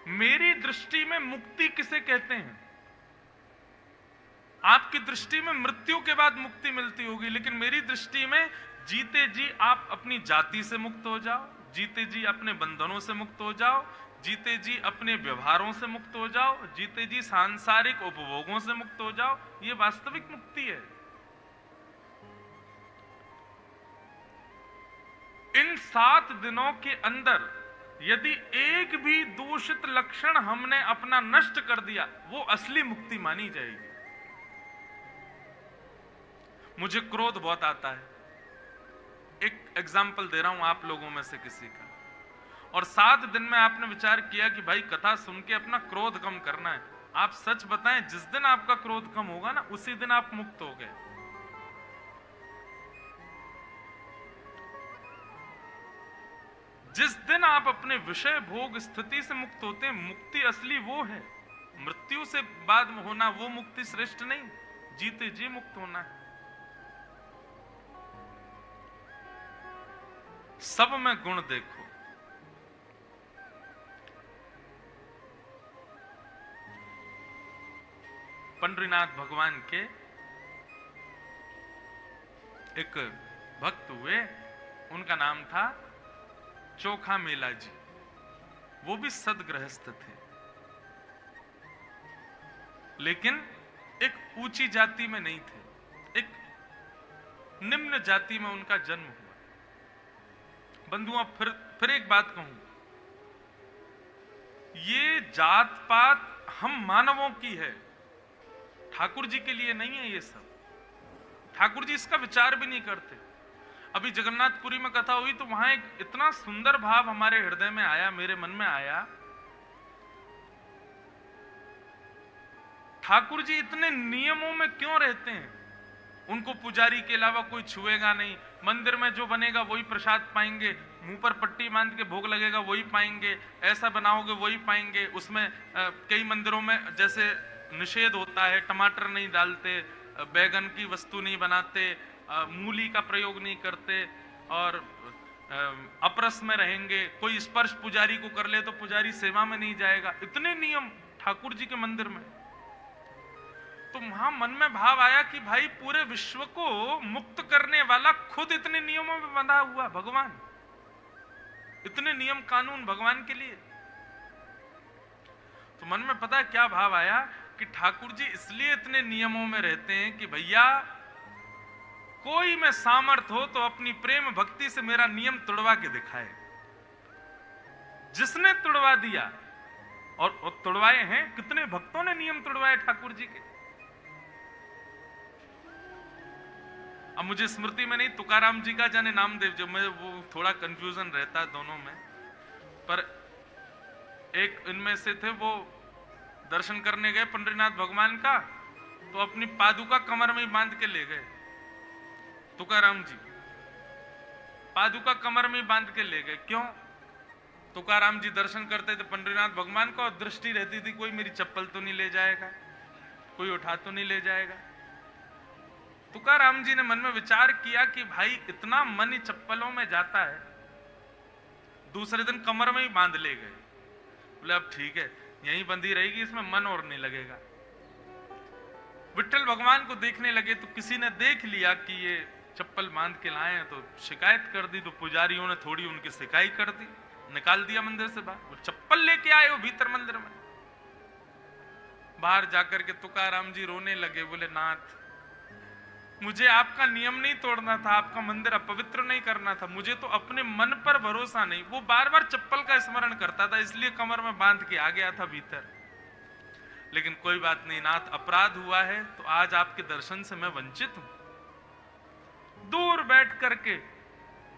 मेरी दृष्टि में मुक्ति किसे कहते हैं? आपकी दृष्टि में मृत्यु के बाद मुक्ति मिलती होगी, लेकिन मेरी दृष्टि में जीते जी आप अपनी जाति से मुक्त हो जाओ, जीते जी अपने बंधनों से मुक्त हो जाओ, जीते जी अपने व्यवहारों से मुक्त हो जाओ, जीते जी सांसारिक उपभोगों से मुक्त हो जाओ, ये वास्तविक मुक्ति है। इन 7 दिनों के अंदर यदि एक भी दूषित लक्षण हमने अपना नष्ट कर दिया, वो असली मुक्ति मानी जाएगी। मुझे क्रोध बहुत आता है, एक एग्जाम्पल दे रहा हूं आप लोगों में से किसी का, और 7 दिन में आपने विचार किया कि भाई कथा सुन के अपना क्रोध कम करना है। आप सच बताएं, जिस दिन आपका क्रोध कम होगा ना, उसी दिन आप मुक्त हो गए। जिस दिन आप अपने विषय भोग स्थिति से मुक्त होते हैं, मुक्ति असली वो है। मृत्यु से बाद में होना वो मुक्ति श्रेष्ठ नहीं, जीते जी मुक्त होना है। सब में गुण देखो। पंडरीनाथ भगवान के एक भक्त हुए, उनका नाम था चोखा मेला जी। वो भी सदगृहस्थ थे, लेकिन एक ऊंची जाति में नहीं थे, एक निम्न जाति में उनका जन्म हुआ। बंधुओं, फिर एक बात कहूं, ये जात पात हम मानवों की है, ठाकुर जी के लिए नहीं है ये सब। ठाकुर जी इसका विचार भी नहीं करते। अभी जगन्नाथपुरी में कथा हुई तो वहां एक इतना सुंदर भाव हमारे हृदय में आया, मेरे मन में आया। ठाकुर जी इतने नियमों में क्यों रहते हैं? उनको पुजारी के अलावा कोई छुएगा नहीं, मंदिर में जो बनेगा वही प्रसाद पाएंगे, मुंह पर पट्टी बांध के भोग लगेगा वही पाएंगे, ऐसा बनाओगे वही पाएंगे। उसमें कई मंदिरों में जैसे निषेध होता है, टमाटर नहीं डालते, बैगन की वस्तु नहीं बनाते, मूली का प्रयोग नहीं करते, और अपरस में रहेंगे। कोई स्पर्श पुजारी को कर ले तो पुजारी सेवा में नहीं जाएगा। इतने नियम ठाकुर जी के मंदिर में। तो वहां मन में भाव आया कि भाई पूरे विश्व को मुक्त करने वाला खुद इतने नियमों में बंधा हुआ भगवान, इतने नियम कानून भगवान के लिए। तो मन में पता है क्या भाव आया कि ठाकुर जी इसलिए इतने नियमों में रहते हैं कि भैया कोई में सामर्थ हो तो अपनी प्रेम भक्ति से मेरा नियम तोड़वा के दिखाए। जिसने तोड़वा दिया, और तोड़वाए हैं, कितने भक्तों ने नियम तोड़वाए ठाकुर जी के। अब मुझे स्मृति में नहीं, तुकाराम जी का जाने नामदेव, जो मैं वो थोड़ा कंफ्यूजन रहता है दोनों में, पर एक इनमें से थे। वो दर्शन करने गए पंडरीनाथ भगवान का, तो अपनी पादुका कमर में ही बांध के ले गए। तुकाराम जी पादुका कमर में ही बांध के ले गए। क्यों? तुकाराम जी दर्शन करते थे पंडरीनाथ भगवान का, और दृष्टि रहती थी कोई मेरी चप्पल तो नहीं ले जाएगा, कोई उठा तो नहीं ले जाएगा। तुकाराम जी ने मन में विचार किया कि भाई इतना मन ही चप्पलों में जाता है। दूसरे दिन कमर में ही बांध ले गए। बोले अब ठीक है, यहीं बंधी रहेगी, इसमें मन और नहीं लगेगा। विट्ठल भगवान को देखने लगे तो किसी ने देख लिया कि ये चप्पल बांध के लाए हैं, तो शिकायत कर दी। तो पुजारियों ने थोड़ी उनकी सिकाई कर दी, निकाल दिया मंदिर से बाहर। वो चप्पल लेके आए हो भीतर मंदिर में। बाहर जाकर के तुकाराम जी रोने लगे, बोले नाथ मुझे आपका नियम नहीं तोड़ना था, आपका मंदिर अपवित्र नहीं करना था, मुझे तो अपने मन पर भरोसा नहीं। वो बार बार चप्पल का स्मरण करता था, इसलिए कमर में बांध के आ गया था भीतर। लेकिन कोई बात नहीं नाथ, अपराध हुआ है तो आज आपके दर्शन से मैं वंचित हूं। दूर बैठ करके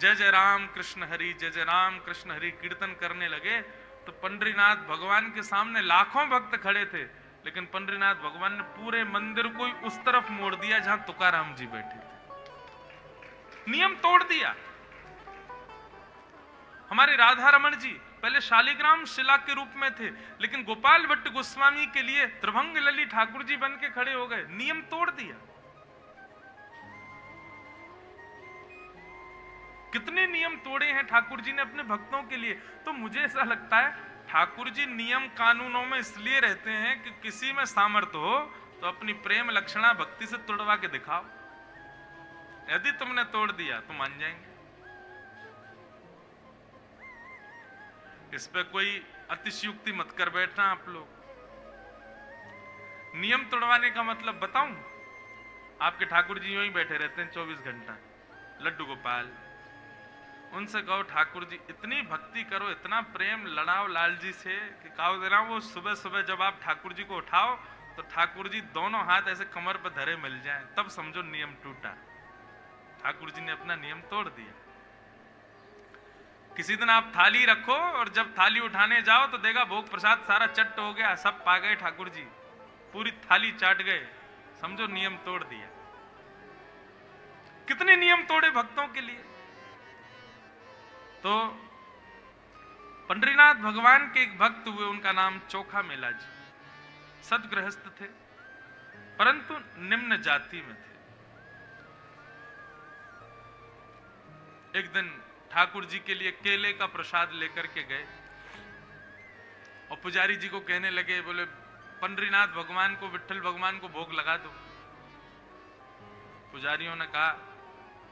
जय जय राम कृष्ण हरि, जय जय राम कृष्ण हरि कीर्तन करने लगे। तो पंडरीनाथ भगवान के सामने लाखों भक्त खड़े थे, लेकिन पंडरीनाथ भगवान ने पूरे मंदिर को उस तरफ मोड़ दिया जहां तुकाराम जी बैठे थे, नियम तोड़ दिया। हमारे राधा रमन जी पहले शालिग्राम शिला के रूप में थे, लेकिन गोपाल भट्ट गोस्वामी के लिए त्रिभंग लली ठाकुर जी बन के खड़े हो गए, नियम तोड़ दिया। कितने नियम तोड़े हैं ठाकुर जी ने अपने भक्तों के लिए। तो मुझे ऐसा लगता है ठाकुर जी नियम कानूनों में इसलिए रहते हैं कि किसी में सामर्थ्य हो तो अपनी प्रेम लक्षणा भक्ति से तोड़वा के दिखाओ। यदि तुमने तोड़ दिया तो मान जाएंगे। इस पे कोई अतिशयुक्ति मत कर बैठना आप लोग। नियम तोड़वाने का मतलब बताऊं, आपके ठाकुर जी यूं ही बैठे रहते हैं 24 घंटा, लड्डू गोपाल। उनसे कहो ठाकुर जी इतनी भक्ति करो, इतना प्रेम लड़ाओ लाल जी से कि कहो देना वो सुबह सुबह जब आप ठाकुर जी को उठाओ तो ठाकुर जी दोनों हाथ ऐसे कमर पर धरे मिल जाएं, तब समझो नियम टूटा। ठाकुर जी ने अपना नियम तोड़ दिया। किसी दिन आप थाली रखो और जब थाली उठाने जाओ तो देखा भोग प्रसाद सारा चट्ट हो गया, सब पा गए ठाकुर जी, पूरी थाली चाट गए, समझो नियम तोड़ दिया। कितने नियम तोड़े भक्तों के लिए। तो पंडरीनाथ भगवान के एक भक्त हुए, उनका नाम चोखा मेला जी, सदगृहस्थ थे परंतु निम्न जाति में थे। एक दिन ठाकुर जी के लिए केले का प्रसाद लेकर के गए और पुजारी जी को कहने लगे, बोले पंडरीनाथ भगवान को, विट्ठल भगवान को भोग लगा दो। पुजारियों ने कहा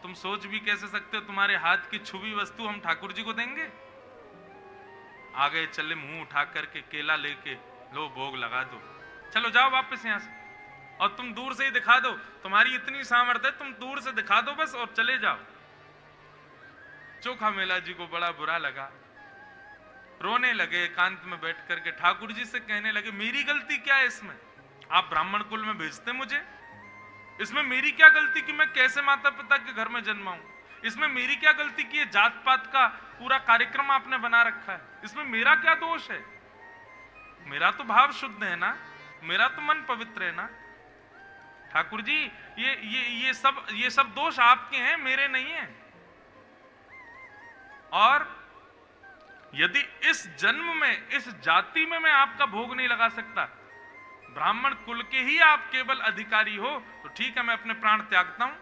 तुम सोच भी कैसे सकते हो, तुम्हारे हाथ की छुबी वस्तु हम ठाकुर जी को देंगे। आ गए चले, मुंह उठा करके केला लेके, लो भोग लगा दो, चलो जाओ वापस यहां से। और तुम दूर से ही दिखा दो, तुम्हारी इतनी सामर्थ्य है, तुम दूर से दिखा दो बस और चले जाओ। चोखा मेला जी को बड़ा बुरा लगा, रोने लगे एकांत में बैठ करके, ठाकुर जी से कहने लगे मेरी गलती क्या है इसमें, आप ब्राह्मण कुल में भेजते मुझे, इसमें मेरी क्या गलती कि मैं कैसे माता पिता के घर में जन्मा हूं, इसमें मेरी क्या गलती कि ये जात पात का पूरा कार्यक्रम आपने बना रखा है, इसमें मेरा क्या दोष है, मेरा तो भाव शुद्ध है ना, मेरा तो मन पवित्र है ना। ठाकुर जी ये सब दोष आपके हैं, मेरे नहीं है। और यदि इस जन्म में, इस जाति में मैं आपका भोग नहीं लगा सकता, ब्राह्मण कुल के ही आप केवल अधिकारी हो, तो ठीक है मैं अपने प्राण त्यागता हूं,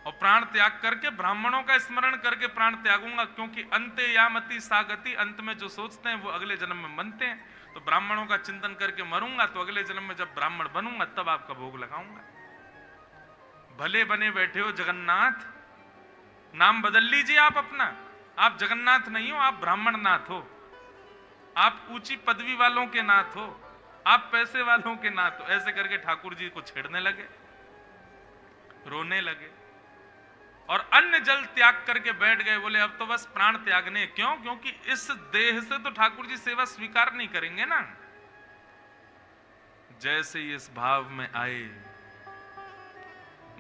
और प्राण त्याग करके ब्राह्मणों का स्मरण करके प्राण त्यागूंगा, क्योंकि अंते यामति सागति, अंत में जो सोचते हैं वो अगले जन्म में बनते हैं। तो ब्राह्मणों का चिंतन करके मरूंगा, तो अगले जन्म में जब ब्राह्मण बनूंगा तब आपका भोग लगाऊंगा। भले बने बैठे हो जगन्नाथ, नाम बदल लीजिए आप अपना, आप जगन्नाथ नहीं हो, आप ब्राह्मण नाथ हो, आप ऊंची पदवी वालों के नाथ हो, आप पैसे वालों के नाथ हो। ऐसे करके ठाकुर जी को छेड़ने लगे, रोने लगे और अन्न जल त्याग करके बैठ गए। बोले अब तो बस प्राण त्यागने, क्यों, क्योंकि इस देह से तो ठाकुर जी सेवा स्वीकार नहीं करेंगे ना। जैसे ही इस भाव में आए,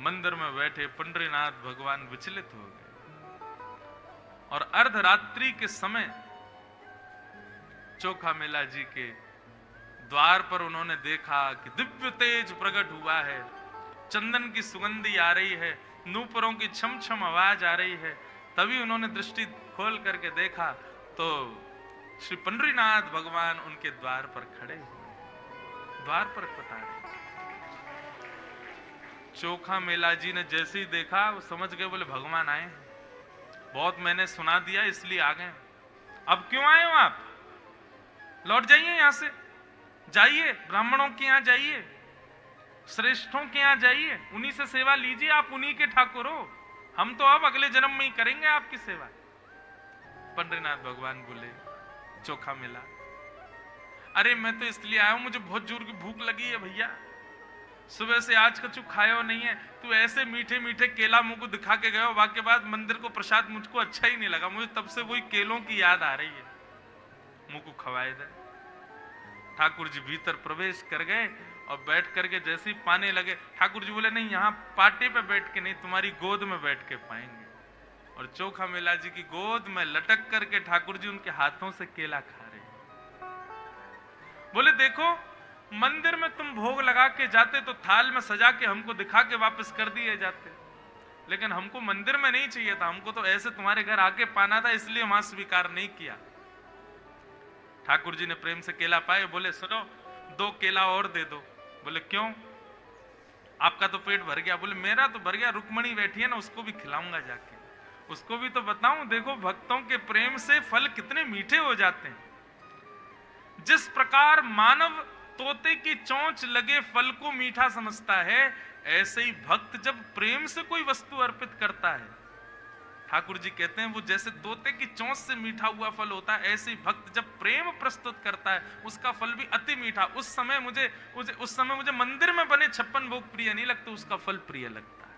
मंदिर में बैठे पंडरीनाथ भगवान विचलित हो गए और अर्धरात्रि के समय चोखा मेला जी के द्वार पर उन्होंने देखा कि दिव्य तेज प्रकट हुआ है, चंदन की सुगंधी आ रही है, नूपुरों की छम छम आवाज आ रही है। तभी उन्होंने दृष्टि खोल करके देखा तो श्री पंडरीनाथ भगवान उनके द्वार पर खड़े हुए, द्वार पर पधारे। चोखा मेला जी ने जैसे ही देखा वो समझ गए, बोले भगवान आए हैं, बहुत मैंने सुना दिया इसलिए आ गए। अब क्यों आए हो आप, लौट जाइए यहां से, जाइए ब्राह्मणों के यहां जाइए, श्रेष्ठों के यहां जाइए, उन्हीं से सेवा लीजिए, आप उन्हीं के ठाकुर हो, हम तो अब अगले जन्म में ही करेंगे आपकी सेवा। पंडरीनाथ भगवान बोले चोखा मेला, अरे मैं तो इसलिए आया हूं, मुझे बहुत जोर की भूख लगी है भैया, सुबह से आज कछु खाया नहीं है, तू ऐसे मीठे मीठे केला मुंह को दिखा के गए, वाके बाद मंदिर को प्रसाद मुझको अच्छा ही नहीं लगा, मुझे तब से वही केलों की याद आ रही है, मुंह को खवाए दे। ठाकुर जी भीतर प्रवेश कर गए और बैठ करके जैसे ही पाने लगे, ठाकुर जी बोले नहीं यहाँ पाटे पे बैठ के नहीं, तुम्हारी गोद में बैठ के पाएंगे। और चोखा मेला जी की गोद में लटक करके ठाकुर जी उनके हाथों से केला खा रहे। बोले देखो मंदिर में तुम भोग लगा के जाते तो थाल में सजा के हमको दिखा के वापस कर दिए जाते, लेकिन हमको मंदिर में नहीं चाहिए था, हमको तो ऐसे तुम्हारे घर आके पाना था, इसलिए वहां स्वीकार नहीं किया। ठाकुर जी ने प्रेम से केला पाए, बोले सुनो 2 केला और दे दो। बोले क्यों? आपका तो पेट भर गया। बोले मेरा तो भर गया, रुक्मणी बैठी है ना, उसको भी खिलाऊंगा जाके, उसको भी तो बताऊं। देखो भक्तों के प्रेम से फल कितने मीठे हो जाते हैं। जिस प्रकार मानव तोते की चोंच लगे फल को मीठा समझता है, ऐसे ही भक्त जब प्रेम से कोई वस्तु अर्पित करता है, ठाकुर जी कहते हैं वो जैसे तोते की चोंच से मीठा हुआ फल होता है, ऐसे ही भक्त जब प्रेम प्रस्तुत करता है उसका फल भी अति मीठा। उस समय मुझे मंदिर में बने 56 भोग प्रिय नहीं लगते, उसका फल प्रिय लगता है।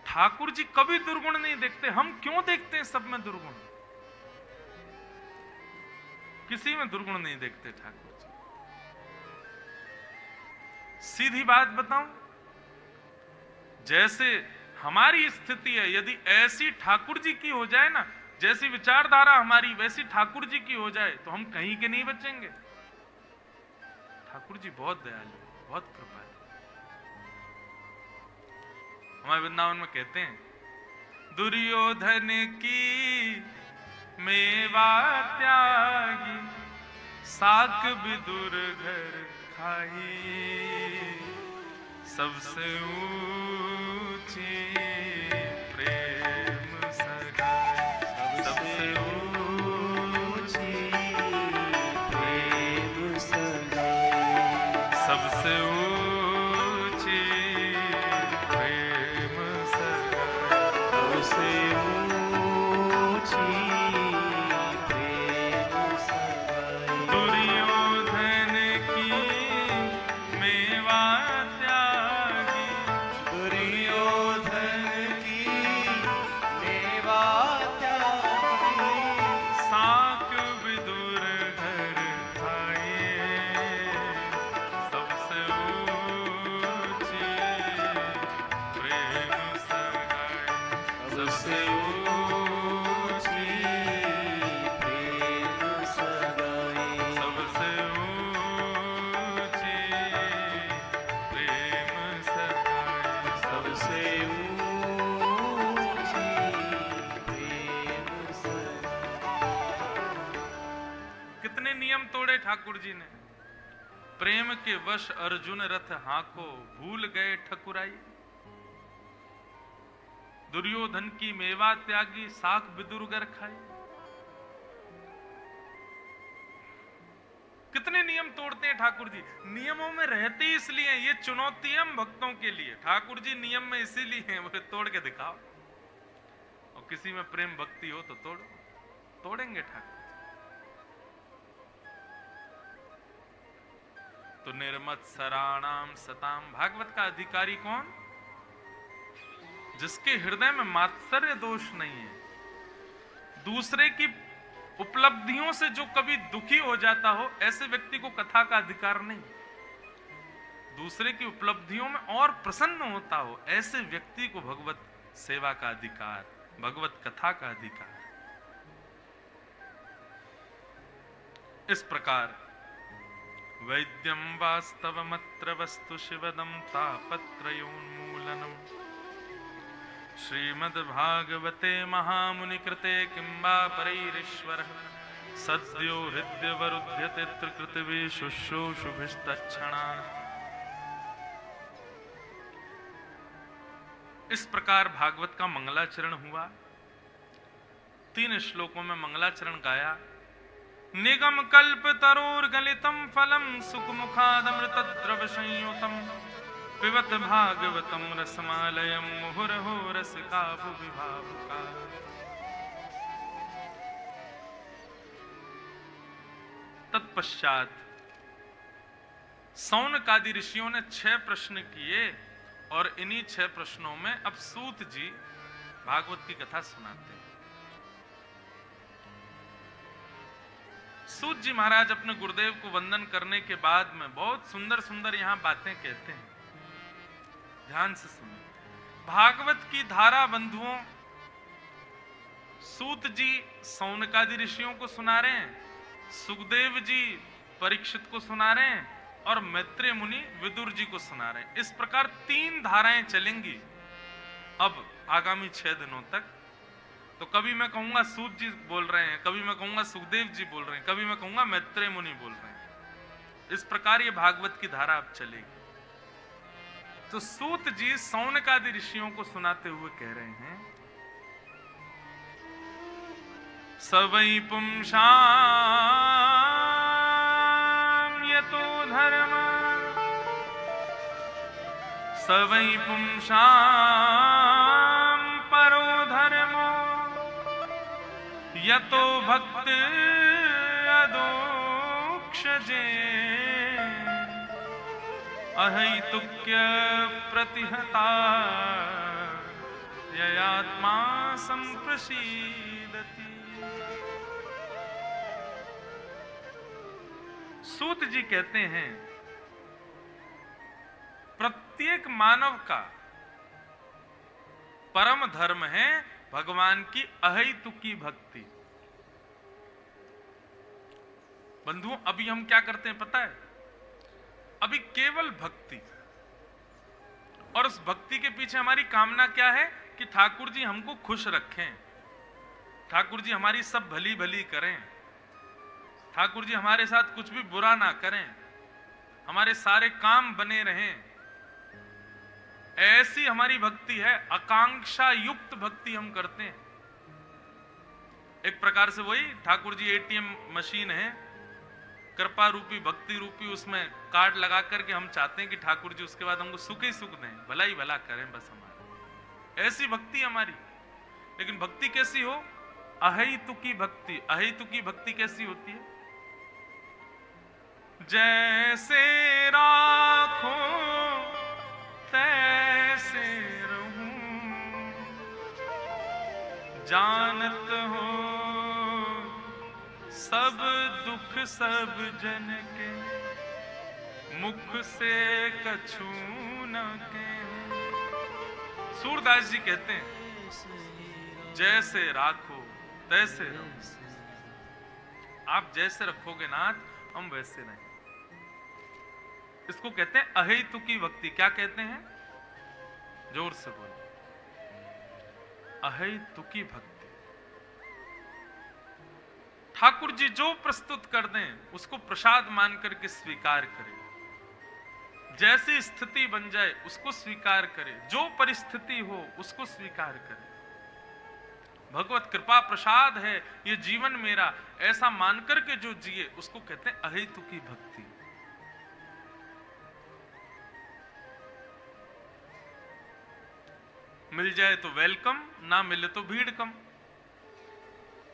ठाकुर जी कभी दुर्गुण नहीं देखते। हम क्यों देखते हैं सब में दुर्गुण? किसी में दुर्गुण नहीं देखते ठाकुर जी। सीधी बात बताऊं, जैसे हमारी स्थिति है, यदि ऐसी ठाकुर जी की हो जाए ना, जैसी विचारधारा हमारी वैसी ठाकुर जी की हो जाए, तो हम कहीं के नहीं बचेंगे। ठाकुर जी बहुत दयालु, बहुत कृपालु। हमारे वृंदावन में कहते हैं, दुर्योधन की मेवा त्यागी, साक विदुर घर खाई, सबसे ऊंची प्रेम सगाई, सबसे ऊंची प्रेम सगाई, सबसे ऊंची प्रेम सगाई, सबसे ऊंची प्रेम सगाई। दुर्योधन की मेवा त्यागी, दुर्योधन की मेवा त्यागी, साक विदुर घर खाए, सबसे ऊंची प्रेम सगाई, सबसे ऊंची प्रेम सगाई, सबसे ऊंची प्रेम सगाई, सबसे ऊंची प्रेम सगाई। कितने नियम तोड़े ठाकुर जी ने। प्रेम के वश अर्जुन रथ हाको, भूल गए ठकुराई। दुर्योधन की मेवा त्यागी, साख विदुरगर खाई। कितने नियम तोड़ते हैं ठाकुर जी। नियमों में रहते ही इसलिए, ये चुनौती है हम भक्तों के लिए। ठाकुर जी नियम में इसीलिए हैं, बोले तोड़ के दिखाओ। और किसी में प्रेम भक्ति हो तो तोड़ो, तोड़ेंगे ठाकुर। तो निर्मत सराणाम सताम, भागवत का अधिकारी कौन? जिसके हृदय में मात्सर्य दोष नहीं है, दूसरे की उपलब्धियों से जो कभी दुखी हो जाता हो, ऐसे व्यक्ति को कथा का अधिकार नहीं। दूसरे की उपलब्धियों में और प्रसन्न होता हो, ऐसे व्यक्ति को भगवत सेवा का अधिकार, भगवत कथा का अधिकार। इस प्रकार वैद्यम वास्तवमत्र वस्तु शिवदम तापत्रयोन्मूलनम, श्रीमद्भागवते महामुनि कृते किंबा परैरीश्वरः, सद्यो हृद्यवरुध्यते त्रिकृतिभिः शुश्रूषुभिस्तच्छणात्। इस प्रकार भागवत का मंगलाचरण हुआ। 3 श्लोकों में मंगलाचरण गाया। निगम कल्प तरोर गलितम फलम, सुखमुखादमृत द्रव संयुतम, पिबत भागवतम रसमालयम, मुहुरहो रसिका भुवि भावुका। तत्पश्चात सौनकादि ऋषियों ने 6 प्रश्न किए, और इन्हीं 6 प्रश्नों में अब सूत जी भागवत की कथा सुनाते हैं। सूत जी महाराज अपने गुरुदेव को वंदन करने के बाद में बहुत सुंदर सुंदर यहां बातें कहते हैं, ध्यान से सुनिए। भागवत की धारा बंधुओं, सूत जी सौनकादि ऋषियों को सुना रहे हैं, सुखदेव जी परीक्षित को सुना रहे हैं और मैत्रेय मुनि विदुर जी को सुना रहे हैं। इस प्रकार 3 धाराएं चलेंगी अब आगामी 6 दिनों तक। तो कभी मैं कहूंगा सूत जी बोल रहे हैं, कभी मैं कहूंगा सुखदेव जी बोल रहे हैं, कभी मैं कहूंगा मैत्रेय मुनि बोल रहे हैं। इस प्रकार ये भागवत की धारा अब चलेगी। तो सूत जी सौनकादि ऋषियों को सुनाते हुए कह रहे हैं, सवै पुंसां यतो धर्म, सवै पुंसां परो धर्मो, यतो भक्त अदोक्षजे, अहैतुक्य प्रतिहता ययात्मा संप्रसीदति। सूत जी कहते हैं प्रत्येक मानव का परम धर्म है भगवान की अहैतुकी भक्ति। बंधुओं, अभी हम क्या करते हैं पता है? अभी केवल भक्ति, और उस भक्ति के पीछे हमारी कामना क्या है कि ठाकुर जी हमको खुश रखें, ठाकुर जी हमारी सब भली भली करें, ठाकुर जी हमारे साथ कुछ भी बुरा ना करें, हमारे सारे काम बने रहें। ऐसी हमारी भक्ति है, आकांक्षा युक्त भक्ति हम करते हैं। एक प्रकार से वही ठाकुर जी एटीएम मशीन है, कृपा रूपी भक्ति रूपी, उसमें कार्ड लगा करके हम चाहते हैं कि ठाकुर जी उसके बाद हमको सुख ही सुख दें, भला ही भला करें बस हमारा। ऐसी भक्ति हमारी। लेकिन भक्ति कैसी हो? अहैतुकी भक्ति। अहैतुकी भक्ति कैसी होती है? जैसे राखो तैसे रहूं, जानत हो सब दुख सब जन के, मुख से कछु न कहूं। सूरदास जी कहते हैं जैसे राखो तैसे रहो। आप जैसे रखोगे नाथ, हम वैसे नहीं। इसको कहते हैं अहैतुकी भक्ति। क्या कहते हैं? जोर से बोलो, अहैतुकी भक्ति। ठाकुर जी जो प्रस्तुत कर दें उसको प्रसाद मान करके स्वीकार करें। जैसी स्थिति बन जाए उसको स्वीकार करें, जो परिस्थिति हो उसको स्वीकार करें। भगवत कृपा प्रसाद है ये जीवन मेरा, ऐसा मानकर के जो जिए उसको कहते हैं अहैतुकी भक्ति। मिल जाए तो वेलकम, ना मिले तो भीड़ कम,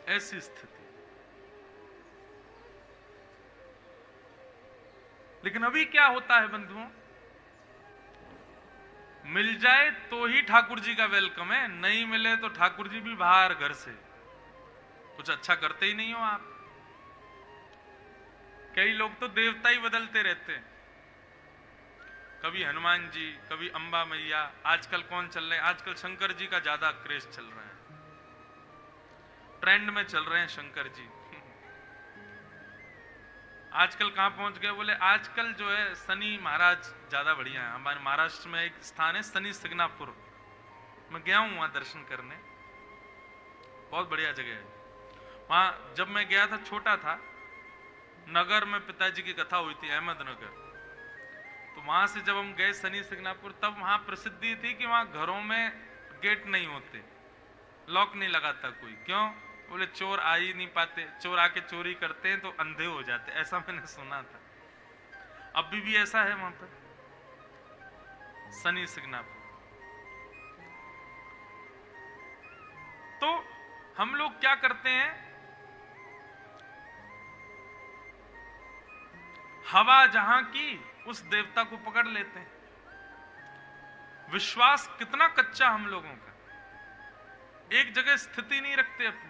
ऐसी स्थिति। लेकिन अभी क्या होता है बंधुओं? मिल जाए तो ही ठाकुर जी का वेलकम है, नहीं मिले तो ठाकुर जी भी बाहर घर से। कुछ अच्छा करते ही नहीं हो आप। कई लोग तो देवता ही बदलते रहते हैं, कभी हनुमान जी, कभी अंबा मैया। आजकल कौन चल रहे हैं? आजकल शंकर जी का ज्यादा क्रेज चल रहा है, ट्रेंड में चल रहे हैं शंकर जी। आजकल कहां पहुंच गए? बोले आजकल जो है शनि महाराज ज्यादा बढ़िया है। हमारे महाराष्ट्र में एक स्थान है शनि सिग्नापुर, मैं गया हूं वहां दर्शन करने, बहुत बढ़िया जगह है। वहां जब मैं गया था, छोटा था, नगर में पिताजी की कथा हुई थी, अहमदनगर। तो वहां से जब हम गए शनि सिग्नापुर, तब वहां प्रसिद्धि थी कि वहां घरों में गेट नहीं होते, लॉक नहीं लगाता कोई। क्यों? बोले चोर आ ही नहीं पाते, चोर आके चोरी करते हैं तो अंधे हो जाते, ऐसा मैंने सुना था। अभी भी ऐसा है वहां पर शनि सिग्नापुर। तो हम लोग क्या करते हैं? हवा जहां की उस देवता को पकड़ लेते हैं। विश्वास कितना कच्चा हम लोगों का, एक जगह स्थिति नहीं रखते अपनी।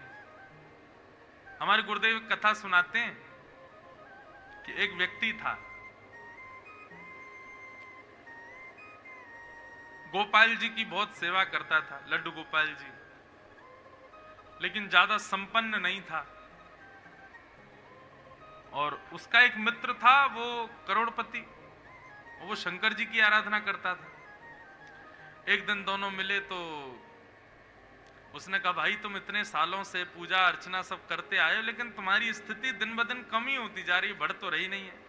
हमारे गुरुदेव कथा सुनाते हैं कि एक व्यक्ति था, गोपाल जी की बहुत सेवा करता था, लड्डू गोपाल जी, लेकिन ज्यादा संपन्न नहीं था। और उसका एक मित्र था वो करोड़पति, वो शंकर जी की आराधना करता था। एक दिन दोनों मिले तो उसने कहा, भाई तुम इतने सालों से पूजा अर्चना सब करते आए हो, लेकिन तुम्हारी स्थिति दिन ब दिन कम ही होती जा रही, बढ़ तो रही नहीं है।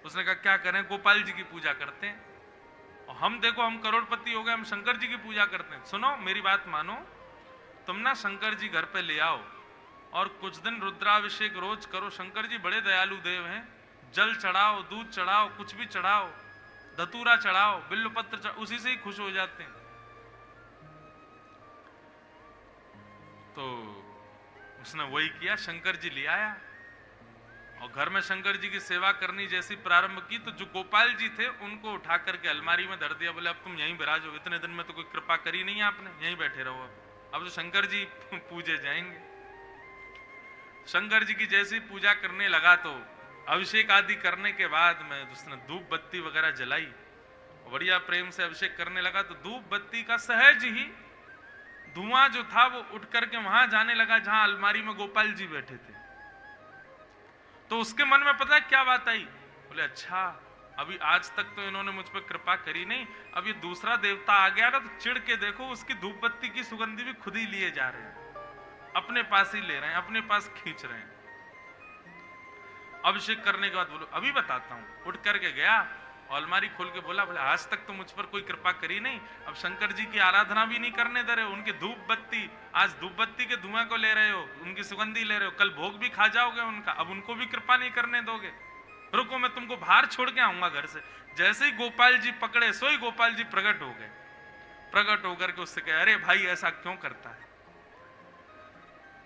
उसने कहा, क्या करें, गोपाल जी की पूजा करते हैं। और हम देखो, हम करोड़पति हो गए, हम शंकर जी की पूजा करते हैं। सुनो मेरी बात मानो, तुम ना शंकर जी घर पे ले आओ और कुछ दिन रुद्राभिषेक रोज करो। शंकर जी बड़े दयालु देव हैं, जल चढ़ाओ, दूध चढ़ाओ, कुछ भी चढ़ाओ, धतूरा चढ़ाओ, बिल्वपत्र चढ़ाओ, उसी से ही खुश हो जाते हैं। तो उसने वही किया, शंकर जी ले आया और घर में शंकर जी की सेवा करनी जैसी प्रारंभ की तो जो गोपाल जी थे उनको उठा करके अलमारी में धर दिया। बोले अब तुम यहीं विराजो, इतने दिन में तो कोई कृपा करी नहीं आपने, यहीं बैठे रहो। अब तो शंकर जी पूजे जाएंगे। शंकर जी की जैसी पूजा करने लगा तो अभिषेक आदि करने के बाद में उसने धूप बत्ती वगैरह जलाई, बढ़िया प्रेम से अभिषेक करने लगा तो धूप बत्ती का सहज ही धुआं जो था वो उठ करके वहां जाने लगा जहां अलमारी में गोपाल जी बैठे थे। तो उसके मन में पता है क्या बात आई, बोले अच्छा अभी आज तक तो इन्होंने मुझ पर कृपा करी नहीं, अब ये दूसरा देवता आ गया ना तो चिढ़ के देखो उसकी धूप बत्ती की सुगंधी भी खुद ही लिए जा रहे हैं, अपने पास ही ले रहे हैं, अपने पास खींच रहे हैं। अभिषेक करने के बाद बोलो अभी बताता हूं। उठ करके गया और अलमारी खोल के बोला, बोले आज तक तो मुझ पर कोई कृपा करी नहीं, अब शंकर जी की आराधना भी नहीं करने दे रहे हो, उनकी धूप बत्ती, आज धूप बत्ती के धुआं को ले रहे हो, उनकी सुगंधी ले रहे हो, कल भोग भी खा जाओगे उनका, अब उनको भी कृपा नहीं करने दोगे, रुको मैं तुमको बाहर छोड़ के आऊंगा घर से। जैसे ही गोपाल जी पकड़े सोई गोपाल जी प्रकट हो गए। प्रकट होकर के उससे कहे, अरे भाई ऐसा क्यों करता है।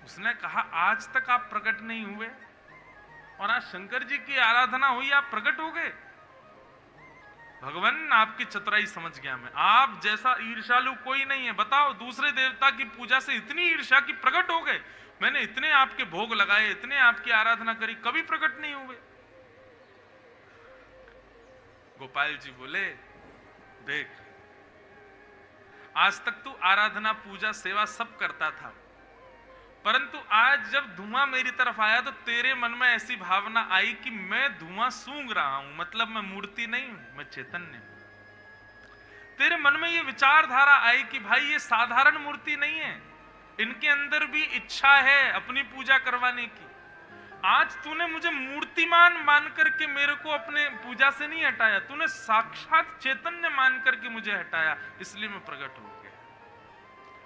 उसने कहा आज तक आप प्रकट नहीं हुए और आज शंकर जी की आराधना हुई आप प्रकट हो गए। भगवान आपकी चतुराई समझ गया मैं, आप जैसा ईर्ष्यालु कोई नहीं है। बताओ दूसरे देवता की पूजा से इतनी ईर्ष्या की प्रकट हो गए, मैंने इतने आपके भोग लगाए, इतने आपकी आराधना करी, कभी प्रकट नहीं हुए। गोपाल जी बोले, देख आज तक तू आराधना पूजा सेवा सब करता था, परंतु आज जब धुआं मेरी तरफ आया तो तेरे मन में ऐसी भावना आई कि मैं धुआं सूंघ रहा हूं, मतलब मैं मूर्ति नहीं हूं, मैं चैतन्य हूं। तेरे मन में ये विचारधारा आई कि भाई ये साधारण मूर्ति नहीं है, इनके अंदर भी इच्छा है अपनी पूजा करवाने की। आज तूने मुझे मूर्तिमान मान करके मेरे को अपने पूजा से नहीं हटाया, तूने साक्षात चैतन्य मान करके मुझे हटाया, इसलिए मैं प्रकट हो गया।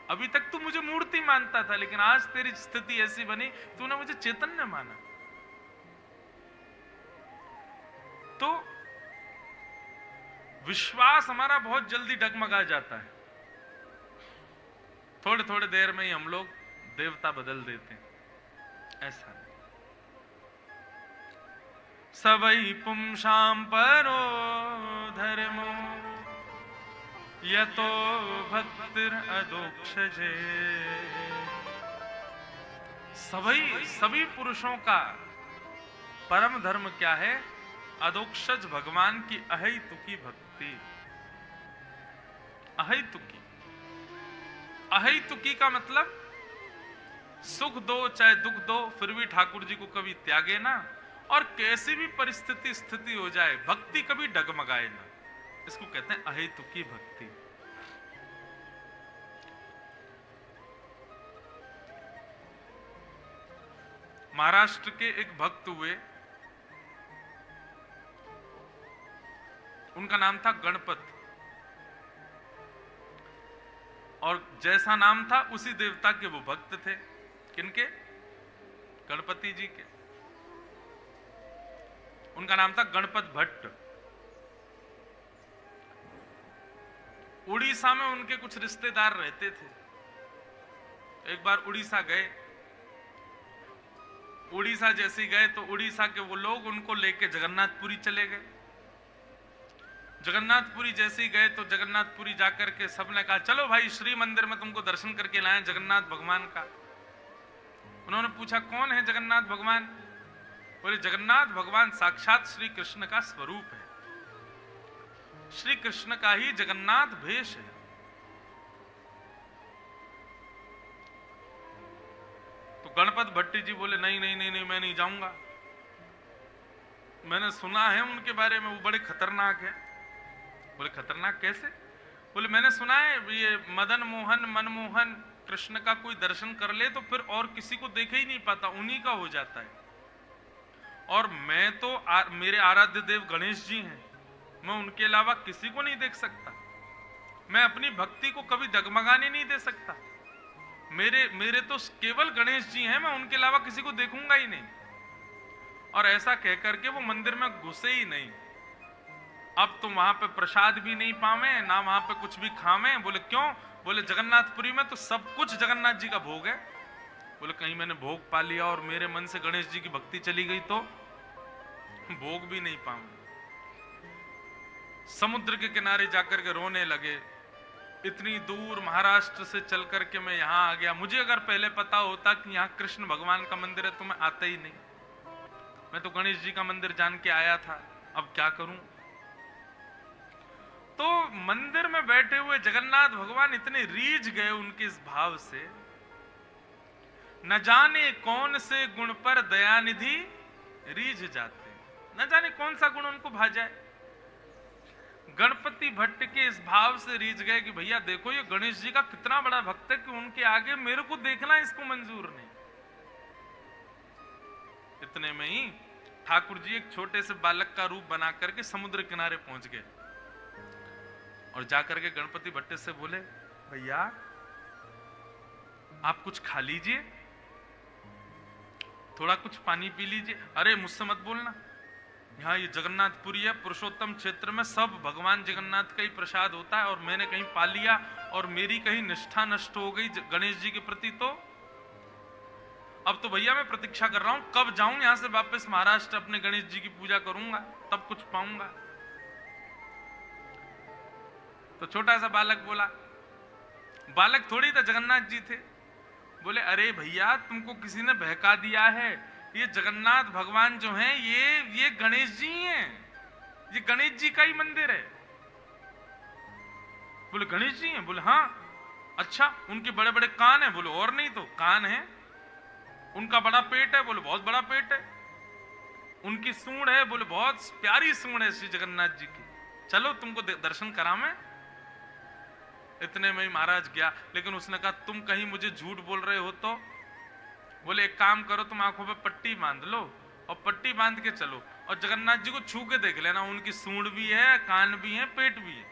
अभी तक तू मुझे मूर्ति मानता था, लेकिन आज तेरी स्थिति ऐसी बनी, तूने मुझे चैतन्य माना। तो विश्वास हमारा बहुत जल्दी डगमगा जाता है, थोड़े थोड़े देर में ही हम लोग देवता बदल देते हैं। ऐसा नहीं। सबई पुंसाम परो धर्मो यतो भक्तिर अदोक्षजे। सभी पुरुषों का परम धर्म क्या है? अदोक्षज भगवान की अहेतुकी भक्ति। अहेतुकी, अहेतुकी का मतलब सुख दो चाहे दुख दो, फिर भी ठाकुर जी को कभी त्यागे ना, और कैसी भी परिस्थिति स्थिति हो जाए भक्ति कभी डगमगाए ना। इसको कहते हैं अहेतुकी भक्ति। महाराष्ट्र के एक भक्त हुए, उनका नाम था गणपत, और जैसा नाम था उसी देवता के वो भक्त थे। किनके? गणपति जी के। उनका नाम था गणपत भट्ट। उड़ीसा में उनके कुछ रिश्तेदार रहते थे। एक बार उड़ीसा गए, उड़ीसा जैसे गए तो उड़ीसा के वो लोग उनको लेके जगन्नाथपुरी चले गए। जगन्नाथपुरी जैसे ही गए तो जगन्नाथपुरी जाकर के सबने कहा चलो भाई श्री मंदिर में तुमको दर्शन करके लाएं जगन्नाथ भगवान का। उन्होंने पूछा कौन है जगन्नाथ भगवान? बोले जगन्नाथ भगवान साक्षात श्री कृष्ण का स्वरूप है, श्री कृष्ण का ही जगन्नाथ भेष है। तो गणपत भट्टी जी बोले नहीं नहीं नहीं नहीं, मैं नहीं जाऊंगा, मैंने सुना है उनके बारे में वो बड़े खतरनाक है। बोले खतरनाक कैसे? बोले मैंने सुना है ये मदन मोहन मनमोहन कृष्ण का कोई दर्शन कर ले तो फिर और किसी को देख ही नहीं पाता, उन्हीं का हो जाता है। और मैं तो मेरे आराध्य देव गणेश जी हैं, मैं उनके अलावा किसी को नहीं देख सकता, मैं अपनी भक्ति को कभी डगमगाने नहीं दे सकता, मेरे तो केवल गणेश जी हैं, मैं उनके अलावा किसी को देखूंगा ही नहीं। और ऐसा कह करके वो मंदिर में घुसे ही नहीं। अब तो वहां पे प्रसाद भी नहीं पावे ना, वहां पे कुछ भी खावे। बोले क्यों? बोले जगन्नाथपुरी में तो सब कुछ जगन्नाथ जी का भोग है। बोले कहीं मैंने भोग पा लिया और मेरे मन से गणेश जी की भक्ति चली गई तो भोग भी नहीं पाऊंगा। समुद्र के किनारे जाकर के रोने लगे, इतनी दूर महाराष्ट्र से चल करके मैं यहां आ गया, मुझे अगर पहले पता होता कि यहाँ कृष्ण भगवान का मंदिर है तो मैं आता ही नहीं, मैं तो गणेश जी का मंदिर जान के आया था, अब क्या करूं। तो मंदिर में बैठे हुए जगन्नाथ भगवान इतने रीझ गए उनके इस भाव से, न जाने कौन से गुण पर दयानिधि रीझ जाते, न जाने कौन सा गुण उनको भा जाए। गणपति भट्ट के इस भाव से रीझ गए कि भैया देखो ये गणेश जी का कितना बड़ा भक्त है कि उनके आगे मेरे को देखना इसको मंजूर नहीं। इतने में ही ठाकुर जी एक छोटे से बालक का रूप बना करके समुद्र किनारे पहुंच गए और जाकर के गणपति भट्ट से बोले भैया आप कुछ खा लीजिए, थोड़ा कुछ पानी पी लीजिए। अरे मुझसे मत बोलना, यहाँ ये जगन्नाथपुरी है, पुरुषोत्तम क्षेत्र में सब भगवान जगन्नाथ का ही प्रसाद होता है और मैंने कहीं पा लिया और मेरी कहीं निष्ठा नष्ट हो गई गणेश जी के प्रति, तो अब तो भैया मैं प्रतीक्षा कर रहा हूं कब जाऊं यहां से वापस महाराष्ट्र, अपने गणेश जी की पूजा करूंगा तब कुछ पाऊंगा। तो छोटा सा बालक बोला, बालक थोड़ी था जगन्नाथ जी थे, बोले अरे भैया तुमको किसी ने बहका दिया है, ये जगन्नाथ भगवान जो हैं ये गणेश जी हैं, ये गणेश जी का ही मंदिर है। बोले गणेश जी हैं? बोले हाँ। अच्छा उनके बड़े बड़े कान हैं? बोले और नहीं तो कान हैं। उनका बड़ा पेट है? बोले बहुत बड़ा पेट है। उनकी सूंड है? बोले बहुत प्यारी सूंड है श्री जगन्नाथ जी की, चलो तुमको दर्शन करावें। इतने में ही महाराज गया, लेकिन उसने कहा तुम कहीं मुझे झूठ बोल रहे हो तो? बोले एक काम करो तुम आंखों पे पट्टी बांध लो और पट्टी बांध के चलो और जगन्नाथ जी को छू के देख लेना, उनकी सूंड भी है, कान भी है, पेट भी है।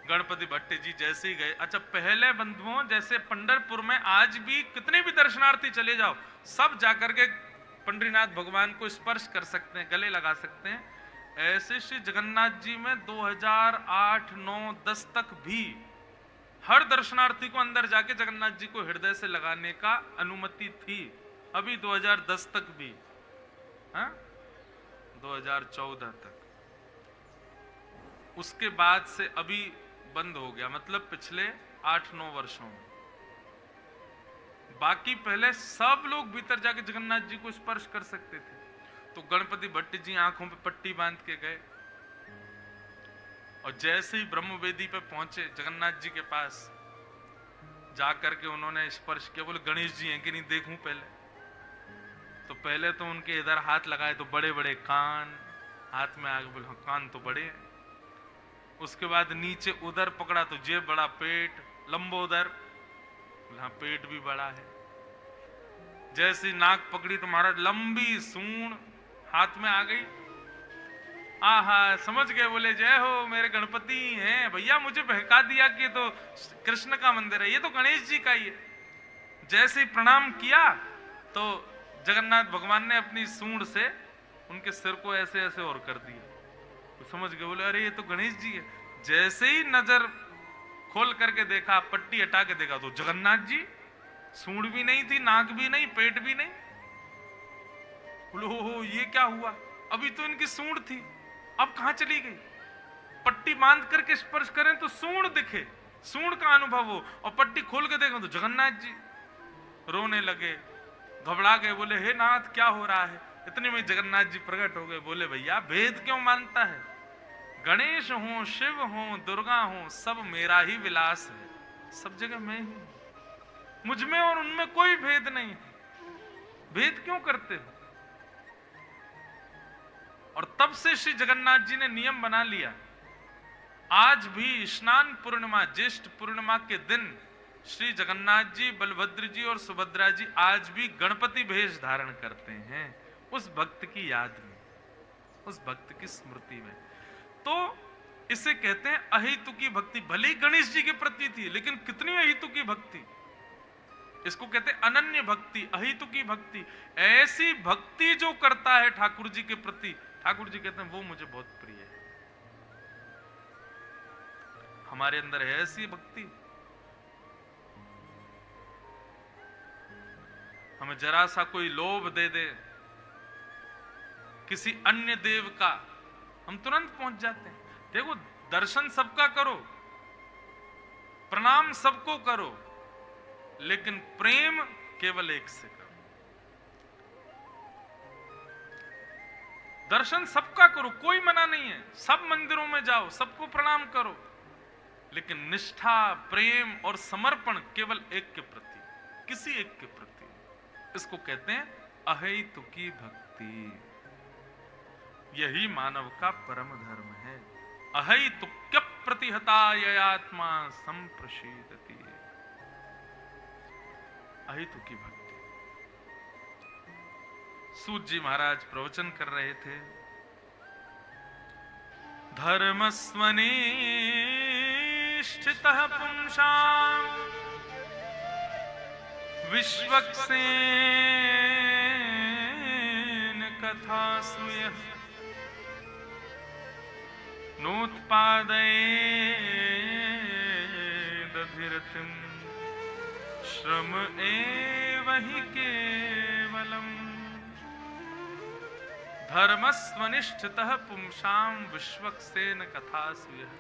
गणपति भट्ट जी जैसे ही गए, अच्छा पहले बंधुओं जैसे पंढरपुर में आज भी कितने भी दर्शनार्थी चले जाओ सब जाकर के पंडरीनाथ भगवान को स्पर्श कर सकते हैं, गले लगा सकते हैं, ऐसे श्री जगन्नाथ जी में 2008, 9, 10 तक भी हर दर्शनार्थी को अंदर जाके जगन्नाथ जी को हृदय से लगाने का अनुमति थी, अभी 2010 तक भी, हाँ 2014 तक। उसके बाद से अभी बंद हो गया, मतलब पिछले 8-9 वर्षों में। बाकी पहले सब लोग भीतर जाके जगन्नाथ जी को स्पर्श कर सकते थे। तो गणपति भट्ट जी आंखों पे पट्टी बांध के गए और जैसे ही ब्रह्मवेदी पे पहुंचे जगन्नाथ जी के पास, जाकर के उन्होंने स्पर्श किया। बोले गणेश जी हैं कि नहीं देखूं पहले? तो पहले तो उनके इधर हाथ लगाए तो बड़े बड़े कान हाथ में आ गए, बोले हाँ कान तो बड़े हैं। उसके बाद नीचे उधर पकड़ा तो जेब बड़ा, पेट लंबोदर, बोले हाँ पेट भी बड़ा है। जैसी नाक पकड़ी तो महाराज लंबी सूंड हाथ में आ गई। आहा समझ गए, बोले जय हो मेरे गणपति हैं। भैया मुझे बहका दिया कि तो कृष्ण का मंदिर है, ये तो गणेश जी का ही है। जैसे ही प्रणाम किया तो जगन्नाथ भगवान ने अपनी सूंड से उनके सिर को ऐसे ऐसे और कर दिया, तो समझ गए, बोले अरे ये तो गणेश जी है। जैसे ही नजर खोल करके देखा, पट्टी हटा के देखा तो जगन्नाथ जी, सूंड भी नहीं थी, नाक भी नहीं, पेट भी नहीं। बोलो हो ये क्या हुआ, अभी तो इनकी सूंड थी अब कहां चली गई? पट्टी बांध करके स्पर्श करें तो सूंड दिखे, सूंड का अनुभव हो, और पट्टी खोल के देखें तो जगन्नाथ जी। रोने लगे, घबरा गए, बोले हे नाथ क्या हो रहा है? इतने में जगन्नाथ जी प्रकट हो गए। बोले भैया भेद क्यों मानता है, गणेश हो, शिव हो, दुर्गा हो, सब मेरा ही विलास है, सब जगह मैं ही। मुझमें और उनमें कोई भेद नहीं है, भेद क्यों करते हो? और तब से श्री जगन्नाथ जी ने नियम बना लिया, आज भी स्नान पूर्णिमा, ज्येष्ठ पूर्णिमा के दिन श्री जगन्नाथ जी, बलभद्र जी और सुभद्रा जी आज भी गणपति भेष धारण करते हैं, उस भक्त की याद में, उस भक्त की स्मृति में। तो इसे कहते हैं अहेतुकी भक्ति। भले ही गणेश जी के प्रति थी, लेकिन कितनी अहेतुकी भक्ति, इसको कहते हैं अनन्य भक्ति, अहेतुकी भक्ति। ऐसी भक्ति जो करता है ठाकुर जी के प्रति, ठाकुर जी कहते हैं वो मुझे बहुत प्रिय है। हमारे अंदर है ऐसी भक्ति? हमें जरा सा कोई लोभ दे दे किसी अन्य देव का, हम तुरंत पहुंच जाते हैं। देखो, दर्शन सबका करो, प्रणाम सबको करो, लेकिन प्रेम केवल एक से करो। दर्शन सबका करो, कोई मना नहीं है, सब मंदिरों में जाओ, सबको प्रणाम करो, लेकिन निष्ठा, प्रेम और समर्पण केवल एक के प्रति, किसी एक के प्रति। इसको कहते हैं अहेतुकी भक्ति। यही मानव का परम धर्म है। अहेतुक्य प्रतिहता ययात्मा संप्रशीदति। अहेतुकी भक्ति। सूत जी महाराज प्रवचन कर रहे थे, धर्मस्वनिष्ठितः पुंसाम् विश्वक्सेन कथास्मयः नोत्पादयेदधिरतिं श्रम एव हि केवलम्। धर्मस्वनिष्ठितः पुंसाम् विश्वक्सेन कथास्मयः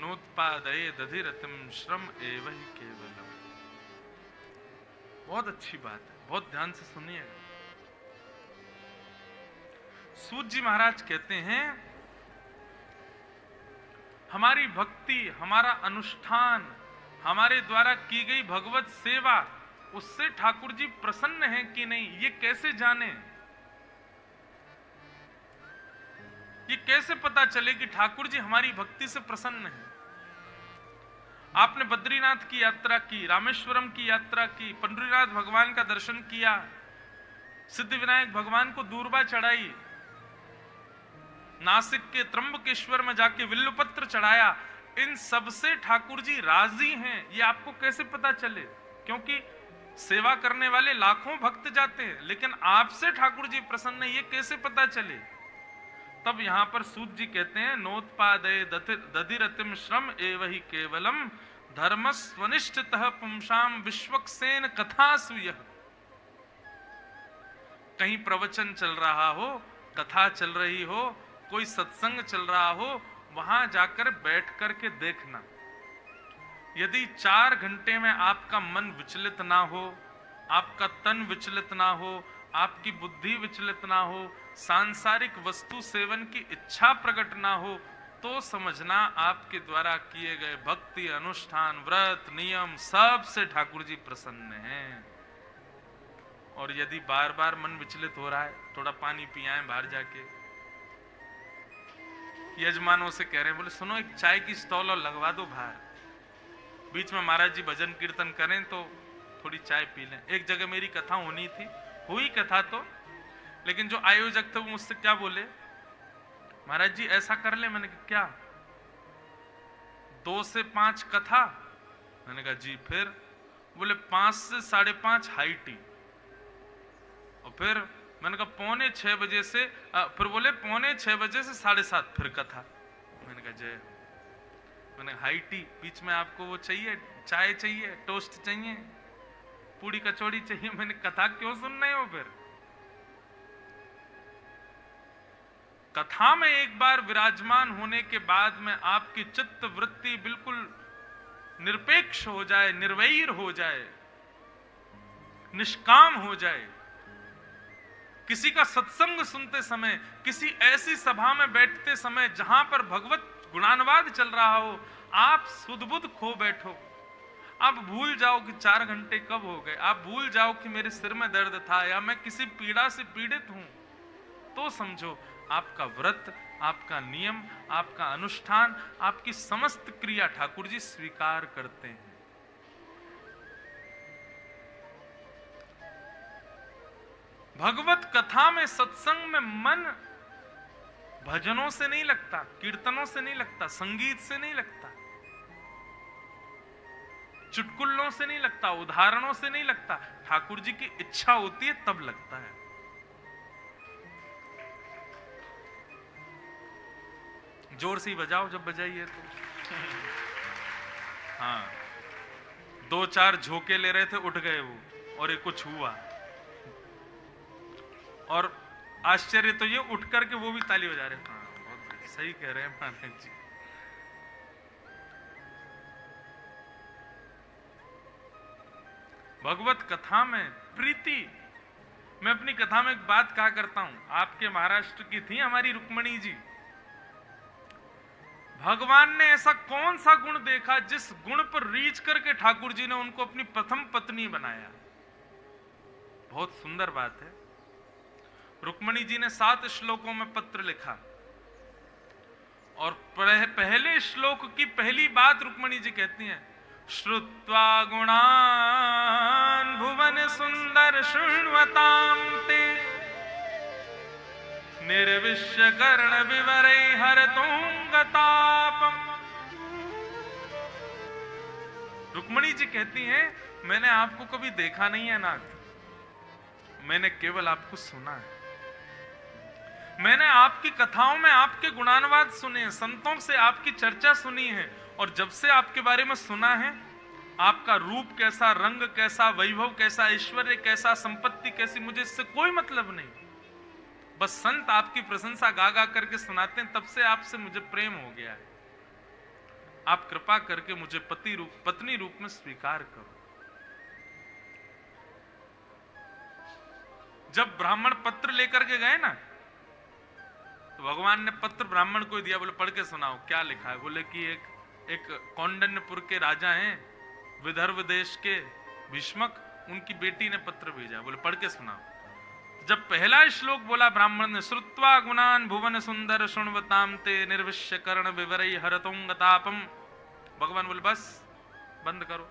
नोत्पादयेदधिरतिं श्रम एव हि केवलम्। बहुत अच्छी बात है, बहुत ध्यान से सुनिएगा। सूत जी महाराज कहते हैं हमारी भक्ति, हमारा अनुष्ठान, हमारे द्वारा की गई भगवत सेवा, उससे ठाकुर जी प्रसन्न हैं कि नहीं, ये कैसे जाने? ये कैसे पता चले कि ठाकुर जी हमारी भक्ति से प्रसन्न हैं? आपने बद्रीनाथ की यात्रा की, रामेश्वरम की यात्रा की, पंडरीनाथ भगवान का दर्शन किया, सिद्धिविनायक भगवान को दूर्बा चढ़ाई, नासिक के त्र्यंबकेश्वर में जाके विल्लपत्र चढ़ाया, इन सब से ठाकुर जी राजी हैं, ये आपको कैसे पता चले? क्योंकि सेवा करने वाले लाखों भक्त जाते हैं, लेकिन आपसे ठाकुर जी प्रसन्न है, ये कैसे पता चले? तब यहां पर सूत जी कहते हैं नोत्पादये दधिरतिम श्रम एव हि केवलम धर्मस्वनिष्ठितः पुंसाम् विश्वक्सेन कथास्वयः। कहीं प्रवचन चल रहा हो, कथा चल रही हो, कोई सत्संग चल रहा हो, वहां जाकर बैठ करके देखना। यदि 4 घंटे में आपका मन विचलित ना हो, आपका तन विचलित ना हो, आपकी बुद्धि विचलित ना हो, सांसारिक वस्तु सेवन की इच्छा प्रकट ना हो, तो समझना आपके द्वारा किए गए भक्ति, अनुष्ठान, व्रत, नियम सब से ठाकुर जी प्रसन्न हैं। और यदि बार बार मन विचलित हो रहा है, थोड़ा पानी पियाएं बाहर जाके, यजमानों से कह रहे हैं, बोले सुनो एक चाय की स्टॉल और लगवा दो बाहर, बीच में महाराज जी भजन कीर्तन करें तो थोड़ी चाय पी लें। एक जगह मेरी कथा होनी थी, हुई कथा तो, लेकिन जो आयोजक थे वो मुझसे क्या बोले, महाराज जी ऐसा कर ले। मैंने कहा क्या? 2 से 5 कथा। मैंने कहा जी, फिर? बोले 5 से 5:30 हाई टी, और फिर मैंने कहा 5:45 बजे से, फिर बोले 5:45 बजे से 7:30 फिर कथा। मैंने कहा जय। मैंने हाई टी, बीच में आपको वो चाहिए, चाय चाहिए, टोस्ट चाहिए, पूड़ी कचौड़ी चाहिए, मैंने कथा क्यों सुन रहे हो? फिर कथा में एक बार विराजमान होने के बाद में आपकी चित्त वृत्ति बिल्कुल निरपेक्ष हो जाए, निर्वैर हो जाए, निष्काम हो जाए। किसी का सत्संग सुनते समय, किसी ऐसी सभा में बैठते समय जहां पर भगवत गुणानुवाद चल रहा हो, आप सुध बुध खो बैठो, आप भूल जाओ कि 4 घंटे कब हो गए, आप भूल जाओ कि मेरे सिर में दर्द था या मैं किसी पीड़ा से पीड़ित हूं, तो समझो आपका व्रत, आपका नियम, आपका अनुष्ठान, आपकी समस्त क्रिया ठाकुर जी स्वीकार करते हैं। भगवत कथा में, सत्संग में मन भजनों से नहीं लगता, कीर्तनों से नहीं लगता, संगीत से नहीं लगता, चुटकुलों से नहीं लगता, उदाहरणों से नहीं लगता। ठाकुर जी की इच्छा होती है तब लगता है। जोर से ही बजाओ जब बजाइए तो। हाँ, 2-4 झोंके ले रहे थे, उठ गए वो, और ये कुछ हुआ। और आश्चर्य तो ये उठ करके वो भी ताली बजा रहे हैं। हाँ, बहुत सही कह रहे हैं महाराज जी। भगवत कथा में प्रीति। मैं अपनी कथा में एक बात कहा करता हूं, आपके महाराष्ट्र की थी हमारी रुक्मणी जी। भगवान ने ऐसा कौन सा गुण देखा जिस गुण पर रीच करके ठाकुर जी ने उनको अपनी प्रथम पत्नी बनाया। बहुत सुंदर बात है। रुक्मणी जी ने 7 श्लोकों में पत्र लिखा और पहले श्लोक की पहली बात रुक्मणी जी कहती हैं, श्रुत्वा गुणान भुवन सुंदर शृण्वतां ते निर्विश्य कर्ण विवरै हरतुंगतापम। रुक्मणी जी कहती हैं, मैंने आपको कभी देखा नहीं है नाथ, मैंने केवल आपको सुना है। मैंने आपकी कथाओं में आपके गुणानुवाद सुने हैं, संतों से आपकी चर्चा सुनी है, और जब से आपके बारे में सुना है, आपका रूप कैसा, रंग कैसा, वैभव कैसा, ऐश्वर्य कैसा, संपत्ति कैसी, मुझे इससे कोई मतलब नहीं। बस संत आपकी प्रशंसा गा गा करके सुनाते हैं, तब से आपसे मुझे प्रेम हो गया है। आप कृपा करके मुझे पत्नी रूप में स्वीकार करो। जब ब्राह्मण पत्र लेकर के गए ना, तो भगवान ने पत्र ब्राह्मण को दिया, बोले पढ़ के सुनाओ क्या लिखा है। बोले कि एक कौंडन्यपुर के राजा हैं, विदर्भ देश के भीष्मक, उनकी बेटी ने पत्र भेजा। बोले पढ़ के सुनाओ। जब पहला श्लोक बोला ब्राह्मण ने, श्रुत्वा गुणान भुवन सुंदर शृण्वतां ते निर्विश्य कर्ण विवरै हरतुंगतापम, भगवान बोले बस बंद करो।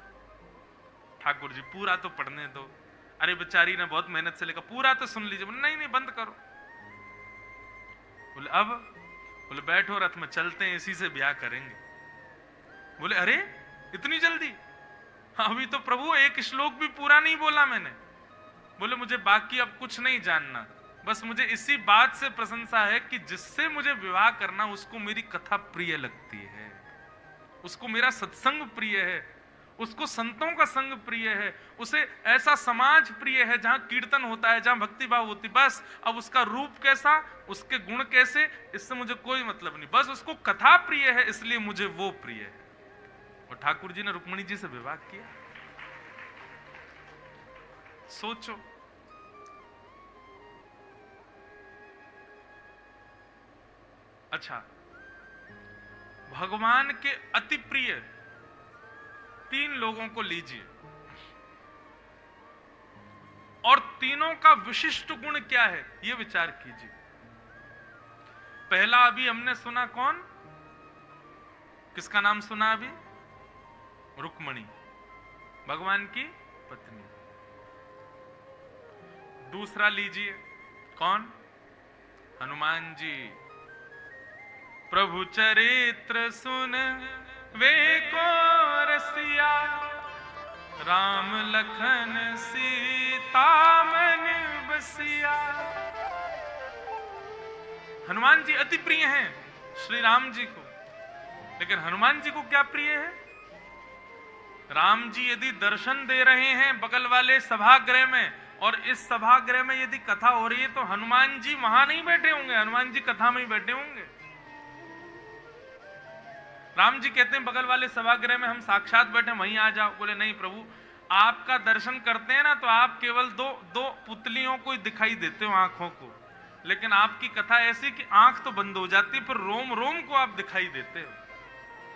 ठाकुर जी पूरा तो पढ़ने दो। अरे बेचारी ने बहुत मेहनत से लिखा, पूरा तो सुन लीजिए। बोले नहीं बंद करो। बोले अब? बोले बैठो रथ में चलते हैं, इसी से ब्याह करेंगे। बोले अरे इतनी जल्दी? अभी तो प्रभु एक श्लोक भी पूरा नहीं बोला मैंने। बोले मुझे बाकी अब कुछ नहीं जानना, बस मुझे इसी बात से प्रशंसा है कि जिससे मुझे विवाह करना उसको मेरी कथा प्रिय लगती है, उसको मेरा सत्संग प्रिय है, उसको संतों का संग प्रिय है, उसे ऐसा समाज प्रिय है जहां कीर्तन होता है, जहां भक्ति भाव होती। बस अब उसका रूप कैसा, उसके गुण कैसे, इससे मुझे कोई मतलब नहीं, बस उसको कथा प्रिय है, इसलिए मुझे वो प्रिय है। और ठाकुर जी ने रुक्मणी जी से विवाह किया। सोचो, अच्छा भगवान के अति प्रिय 3 लोगों को लीजिए, और तीनों का विशिष्ट गुण क्या है यह विचार कीजिए। पहला अभी हमने सुना, कौन, किसका नाम सुना अभी? रुक्मणी, भगवान की पत्नी। दूसरा लीजिए, कौन? हनुमान जी। प्रभु चरित्र सुन वे को रसिया, राम लखन सीता मन बसिया। हनुमान जी अति प्रिय हैं श्री राम जी को, लेकिन हनुमान जी को क्या प्रिय है? राम जी यदि दर्शन दे रहे हैं बगल वाले सभागृह में, और इस सभागृह में यदि कथा हो रही है, तो हनुमान जी वहां नहीं बैठे होंगे, हनुमान जी कथा में ही बैठे होंगे। राम जी कहते हैं बगल वाले सभागृह में हम साक्षात बैठे, वहीं आ जाओ। बोले नहीं प्रभु, आपका दर्शन करते हैं ना तो आप केवल दो पुतलियों को ही दिखाई देते हो, आंखों को, लेकिन आपकी कथा ऐसी कि आंख तो बंद हो जाती है, फिर रोम रोम को आप दिखाई देते हो।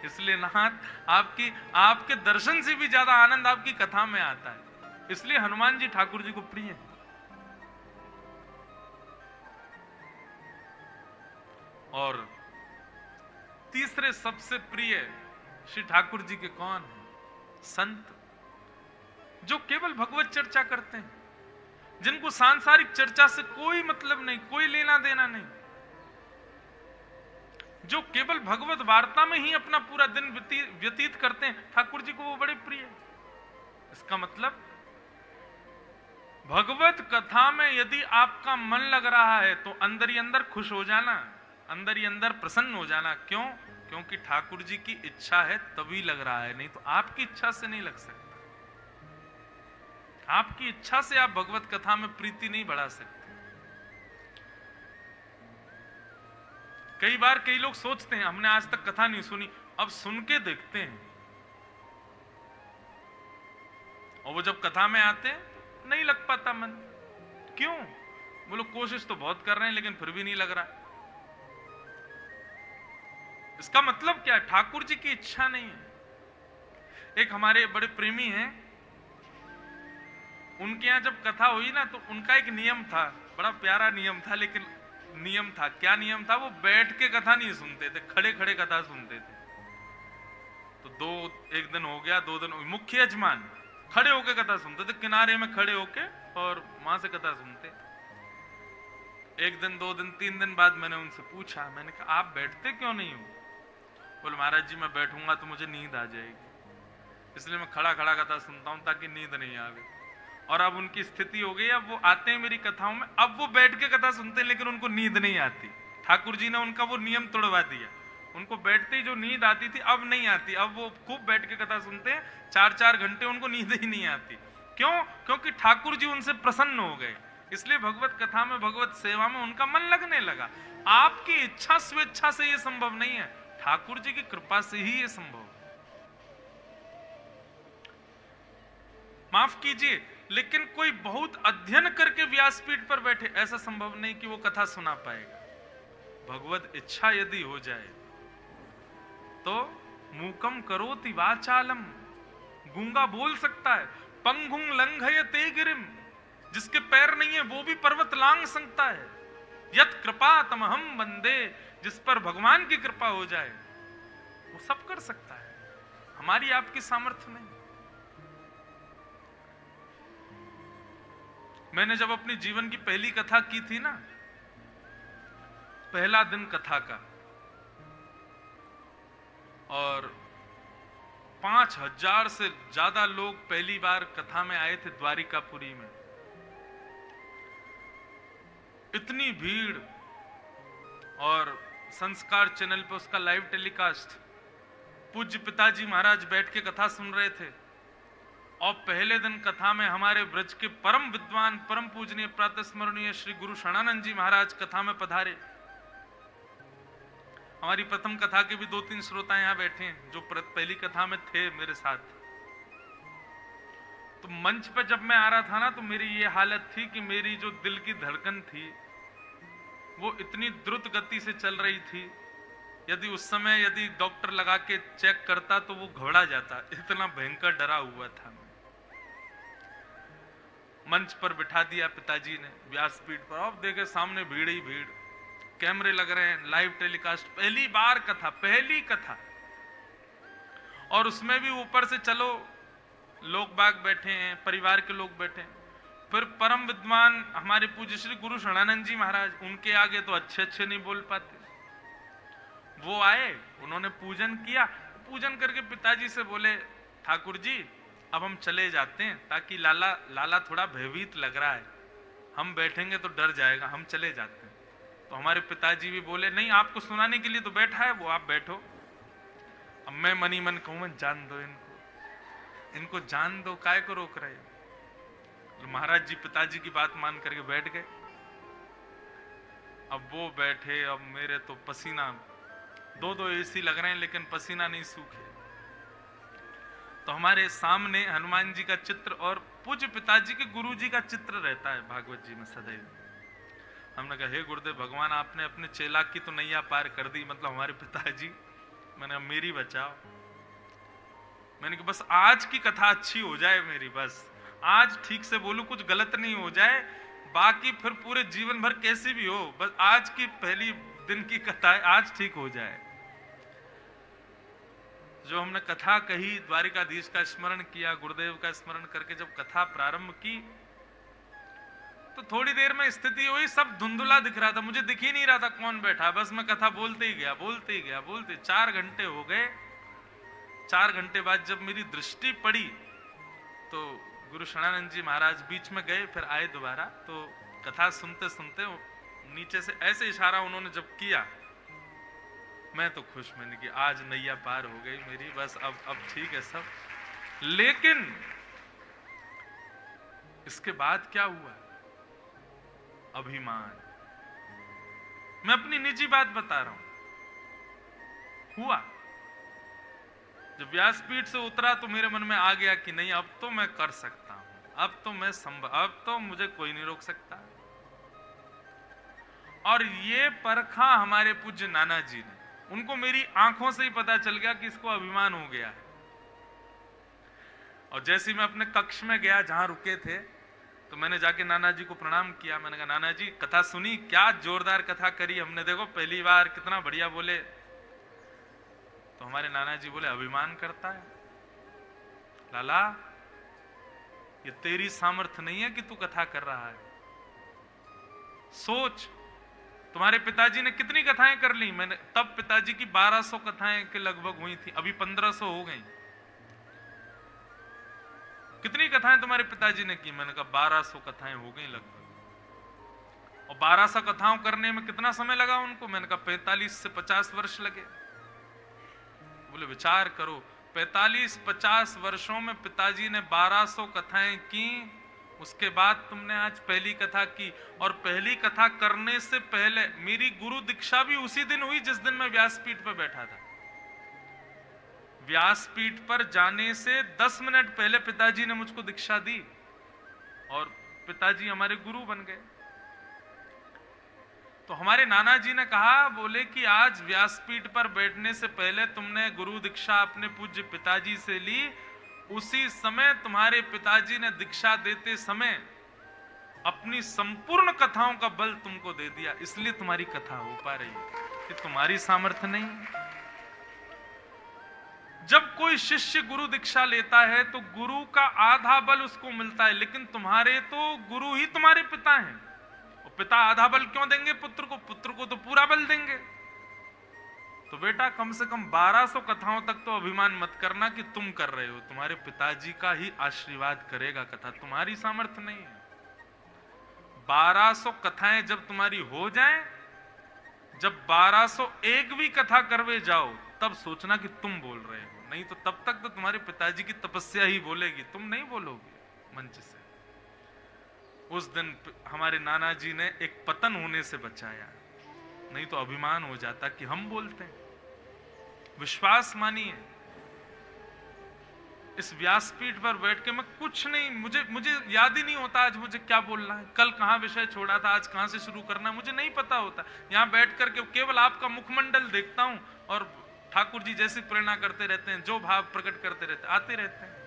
इसलिए नाथ आपकी आपके दर्शन से भी ज्यादा आनंद आपकी कथा में आता है, इसलिए हनुमान जी ठाकुर जी को प्रिय है। और तीसरे सबसे प्रिय श्री ठाकुर जी के कौन है? संत, जो केवल भगवत चर्चा करते हैं, जिनको सांसारिक चर्चा से कोई मतलब नहीं, कोई लेना देना नहीं, जो केवल भगवत वार्ता में ही अपना पूरा दिन व्यतीत करते हैं, ठाकुर जी को वो बड़े प्रिय। इसका मतलब भगवत कथा में यदि आपका मन लग रहा है तो अंदर ही अंदर खुश हो जाना, अंदर ही अंदर प्रसन्न हो जाना। क्यों? क्योंकि ठाकुर जी की इच्छा है तभी लग रहा है, नहीं तो आपकी इच्छा से नहीं लग सकता। आपकी इच्छा से आप भगवत कथा में प्रीति नहीं बढ़ा सकते। कई बार कई लोग सोचते हैं हमने आज तक कथा नहीं सुनी, अब सुन के देखते हैं, और वो जब कथा में आते हैं नहीं लग पाता मन। क्यों? वो लोग कोशिश तो बहुत कर रहे हैं लेकिन फिर भी नहीं लग रहा। इसका मतलब क्या? ठाकुर जी की इच्छा नहीं है। एक हमारे बड़े प्रेमी हैं, उनके यहां जब कथा हुई ना, तो उनका एक नियम था, बड़ा प्यारा नियम था, लेकिन नियम था, क्या नियम था? वो बैठ के कथा नहीं सुनते थे, खड़े खड़े कथा सुनते थे। तो एक दिन हो गया, 2 दिन, मुख्य यजमान खड़े होके कथा सुनते थे, किनारे में खड़े होके, और वहां से कथा सुनते। 1 दिन, 2 दिन, 3 दिन बाद मैंने उनसे पूछा, मैंने कहा आप बैठते क्यों नहीं हो? बोले महाराज जी मैं बैठूंगा तो मुझे नींद आ जाएगी, इसलिए मैं खड़ा खड़ा कथा सुनता हूं ताकि नींद नहीं आवे। और अब उनकी स्थिति हो गई, अब वो आते हैं मेरी कथाओं में, अब वो बैठ के कथा सुनते हैं लेकिन उनको नींद नहीं आती। ठाकुर जी ने उनका वो नियम तोड़वा दिया, उनको बैठते ही जो नींद आती थी अब नहीं आती, अब वो खूब बैठ के कथा सुनते हैं, 4-4 घंटे उनको नींद ही नहीं आती। क्यों? क्योंकि ठाकुर जी उनसे प्रसन्न हो गए, इसलिए भगवत कथा में, भगवत सेवा में उनका मन लगने लगा। आपकी इच्छा स्वेच्छा से यह संभव नहीं है, ठाकुर जी की कृपा से ही यह संभव। माफ कीजिए, लेकिन कोई बहुत अध्ययन करके व्यासपीठ पर बैठे, ऐसा संभव नहीं कि वो कथा सुना पाएगा। भगवत इच्छा यदि हो जाए तो मूकम करोति वाचालम, गूंगा बोल सकता है। पंगुं लंघयते गिरिम, जिसके पैर नहीं है वो भी पर्वत लांघ सकता है। यत कृपा तमहम वंदे, जिस पर भगवान की कृपा हो जाए वो सब कर सकता है, हमारी आपकी सामर्थ्य नहीं। मैंने जब अपनी जीवन की पहली कथा की थी ना, पहला दिन कथा का, और 5000 से ज्यादा लोग पहली बार कथा में आए थे द्वारिकापुरी में। इतनी भीड़, और संस्कार चैनल पे उसका लाइव टेलीकास्ट, पूज्य पिताजी महाराज बैठ के कथा सुन रहे थे। और पहले दिन कथा में हमारे ब्रज के परम विद्वान, परम पूजनीय, प्रातस्मरणीय श्री गुरु शरणानंद जी महाराज कथा में पधारे। हमारी प्रथम कथा के भी 2-3 श्रोता यहां बैठे हैं जो पहली कथा में थे मेरे साथ। तो मंच पर जब मैं आ रहा था ना, तो मेरी ये हालत थी कि मेरी जो दिल की धड़कन थी वो इतनी द्रुत गति से चल रही थी, यदि उस समय यदि डॉक्टर लगा के चेक करता तो वो घबरा जाता, इतना भयंकर डरा हुआ था। मंच पर बिठा दिया पिताजी ने व्यासपीठ पर, अब देखे सामने भीड़ ही भीड़, कैमरे लग रहे हैं, लाइव टेलीकास्ट, पहली बार कथा, पहली कथा। और उसमें भी ऊपर से चलो लोग बाग बैठे हैं, परिवार के लोग बैठे हैं, फिर परम विद्वान हमारे पूज्य श्री गुरु शरणानंद जी महाराज, उनके आगे तो अच्छे नहीं बोल पाते। वो आए, उन्होंने पूजन किया, पूजन करके पिताजी से बोले ठाकुर जी अब हम चले जाते हैं, ताकि लाला थोड़ा भयभीत लग रहा है, हम बैठेंगे तो डर जाएगा, हम चले जाते हैं। तो हमारे पिताजी भी बोले नहीं, आपको सुनाने के लिए तो बैठा है वो, आप बैठो। अब मैं मनी मन कहूं जान दो इनको जान दो, काय को रोक रहे हो। महाराज जी पिताजी की बात मान करके बैठ गए। अब वो बैठे, अब मेरे तो पसीना, 2 एसी लग रहे हैं लेकिन पसीना नहीं सूखे। तो हमारे सामने हनुमान जी का चित्र और पूज्य पिताजी के गुरु जी का चित्र रहता है भागवत जी में सदैव। हमने कहा हे गुरुदेव भगवान, आपने अपने चेला की तो नैया पार कर दी, मतलब हमारे पिताजी मैंने कहा मेरी बचाओ। मैंने कहा बस आज की कथा अच्छी हो जाए मेरी, बस आज ठीक से बोलूं, कुछ गलत नहीं हो जाए, बाकी फिर पूरे जीवन भर कैसी भी हो, बस आज की पहली दिन की कथा है, आज ठीक हो जाए। जो हमने कथा कही, द्वारिकाधीश का स्मरण किया, गुरुदेव का स्मरण करके जब कथा प्रारंभ की तो थोड़ी देर में स्थिति हुई, सब धुंधुला दिख रहा था, मुझे दिख ही नहीं रहा था कौन बैठा, बस मैं कथा बोलते ही गया, बोलते ही गया, बोलते। 4 घंटे हो गए। 4 घंटे बाद जब मेरी दृष्टि पड़ी तो गुरु शरणानंद जी महाराज बीच में गए, फिर आए दोबारा। तो कथा सुनते सुनते नीचे से ऐसे इशारा उन्होंने जब किया, मैं तो खुश, मैंने कि आज नैया पार हो गई मेरी, बस अब ठीक है सब। लेकिन इसके बाद क्या हुआ? अभिमान। मैं अपनी निजी बात बता रहा हूं। हुआ जब व्यासपीठ से उतरा तो मेरे मन में आ गया कि नहीं, अब तो मैं कर सकता हूं, अब तो मैं अब तो मुझे कोई नहीं रोक सकता। और ये परखा हमारे पूज्य नाना जी ने, उनको मेरी आंखों से ही पता चल गया कि इसको अभिमान हो गया है। और जैसे ही मैं अपने कक्ष में गया जहां रुके थे, तो मैंने जाके नाना जी को प्रणाम किया। मैंने कहा नाना जी कथा सुनी, क्या जोरदार कथा करी हमने, देखो पहली बार कितना बढ़िया बोले। तो हमारे नाना जी बोले अभिमान करता है लाला, ये तेरी सामर्थ्य नहीं है कि तू कथा कर रहा है। सोच तुम्हारे पिताजी ने कितनी कथाएं कर ली। मैंने तब पिताजी की 1200 कथाएं के लगभग हुई थी, अभी 1500 हो गई। कितनी कथाएं तुम्हारे पिताजी ने की? मैंने कहा 1200 कथाएं हो गई लगभग। और 1200 कथाओं करने में कितना समय लगा उनको? मैंने कहा 45 से 50 वर्ष लगे। बोले विचार करो, 45-50 वर्षों में पिताजी ने 1200 कथाएं की, उसके बाद तुमने आज पहली कथा की। और पहली कथा करने से पहले मेरी गुरु दीक्षा भी उसी दिन हुई जिस दिन मैं व्यासपीठ पर बैठा था। व्यासपीठ पर जाने से 10 मिनट पहले पिताजी ने मुझको दीक्षा दी और पिताजी हमारे गुरु बन गए। तो हमारे नाना जी ने कहा, बोले कि आज व्यासपीठ पर बैठने से पहले तुमने गुरु दीक्षा अपने पूज्य पिताजी से ली, उसी समय तुम्हारे पिताजी ने दीक्षा देते समय अपनी संपूर्ण कथाओं का बल तुमको दे दिया, इसलिए तुम्हारी कथा हो पा रही है, कि तुम्हारी सामर्थ्य नहीं। जब कोई शिष्य गुरु दीक्षा लेता है तो गुरु का आधा बल उसको मिलता है, लेकिन तुम्हारे तो गुरु ही तुम्हारे पिता हैं। और पिता आधा बल क्यों देंगे पुत्र को? पुत्र को तो पूरा बल देंगे। तो बेटा कम से कम 1200 कथाओं तक तो अभिमान मत करना कि तुम कर रहे हो, तुम्हारे पिताजी का ही आशीर्वाद करेगा कथा, तुम्हारी सामर्थ्य नहीं है। 1200 कथाएं जब तुम्हारी हो जाएं, जब 1201वीं कथा करवे जाओ तब सोचना कि तुम बोल रहे हो, नहीं तो तब तक तो तुम्हारे पिताजी की तपस्या ही बोलेगी, तुम नहीं बोलोगे मंच से। उस दिन हमारे नाना जी ने एक पतन होने से बचाया, नहीं तो अभिमान हो जाता कि हम बोलते हैं। विश्वास मानिए, इस व्यासपीठ पर बैठ के मैं कुछ नहीं, मुझे याद ही नहीं होता आज मुझे क्या बोलना है, कल कहां विषय छोड़ा था, आज कहां से शुरू करना है, मुझे नहीं पता होता। यहां बैठ करके केवल आपका मुखमंडल देखता हूं और ठाकुर जी जैसी प्रेरणा करते रहते हैं, जो भाव प्रकट करते रहते आते रहते हैं।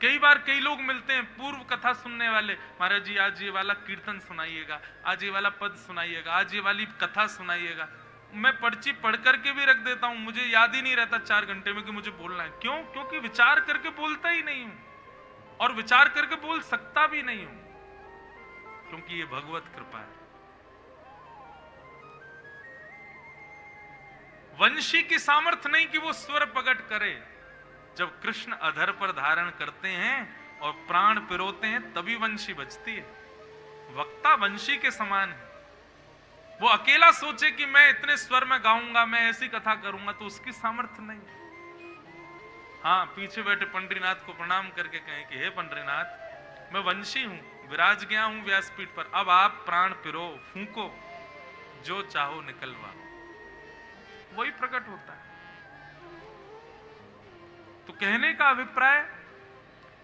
कई बार कई लोग मिलते हैं पूर्व कथा सुनने वाले, महाराज जी आज ये वाला कीर्तन सुनाइएगा, आज ये वाला पद सुनाइएगा, आज ये वाली कथा सुनाइएगा। मैं पर्ची पढ़ करके भी रख देता हूं, मुझे याद ही नहीं रहता 4 घंटे में कि मुझे बोलना है। क्यों? क्योंकक्योंकि विचार करके बोलता ही नहीं हूं और विचार करके बोल सकता भी नहीं हूं, क्योंकि ये भगवत कृपा है। वंशी की सामर्थ्य नहीं कि वो स्वर प्रकट करे। जब कृष्ण अधर पर धारण करते हैं और प्राण पिरोते हैं तभी वंशी बजती है। वक्ता वंशी के समान है। वो अकेला सोचे कि मैं इतने स्वर में गाऊंगा, मैं ऐसी कथा करूंगा, तो उसकी सामर्थ्य नहीं। हाँ, पीछे बैठे पंडरीनाथ को प्रणाम करके कहें कि हे पंडरीनाथ, मैं वंशी हूं, विराज गया हूं व्यासपीठ पर, अब आप प्राण पिरो, फूंको, जो चाहो निकलवा, वही प्रकट होता है। तो कहने का अभिप्राय,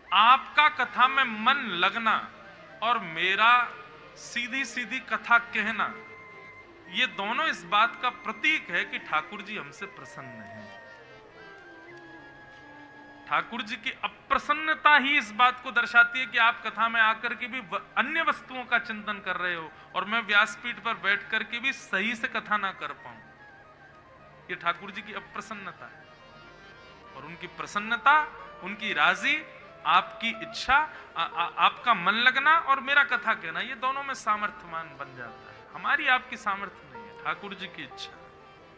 आपका कथा में मन लगना और मेरा सीधी सीधी कथा कहना, ये दोनों इस बात का प्रतीक है कि ठाकुर जी हमसे प्रसन्न हैं। ठाकुर जी की अप्रसन्नता ही इस बात को दर्शाती है कि आप कथा में आकर के भी अन्य वस्तुओं का चिंतन कर रहे हो और मैं व्यासपीठ पर बैठ करके भी सही से कथा ना कर पाऊं। ये ठाकुर जी की अप्रसन्नता है। और उनकी प्रसन्नता, उनकी राजी, आपकी इच्छा, आपका मन लगना और मेरा कथा कहना, ये दोनों में सामर्थ्यमान बन जाता है। हमारी आपकी सामर्थ्य नहीं है, ठाकुर जी की इच्छा।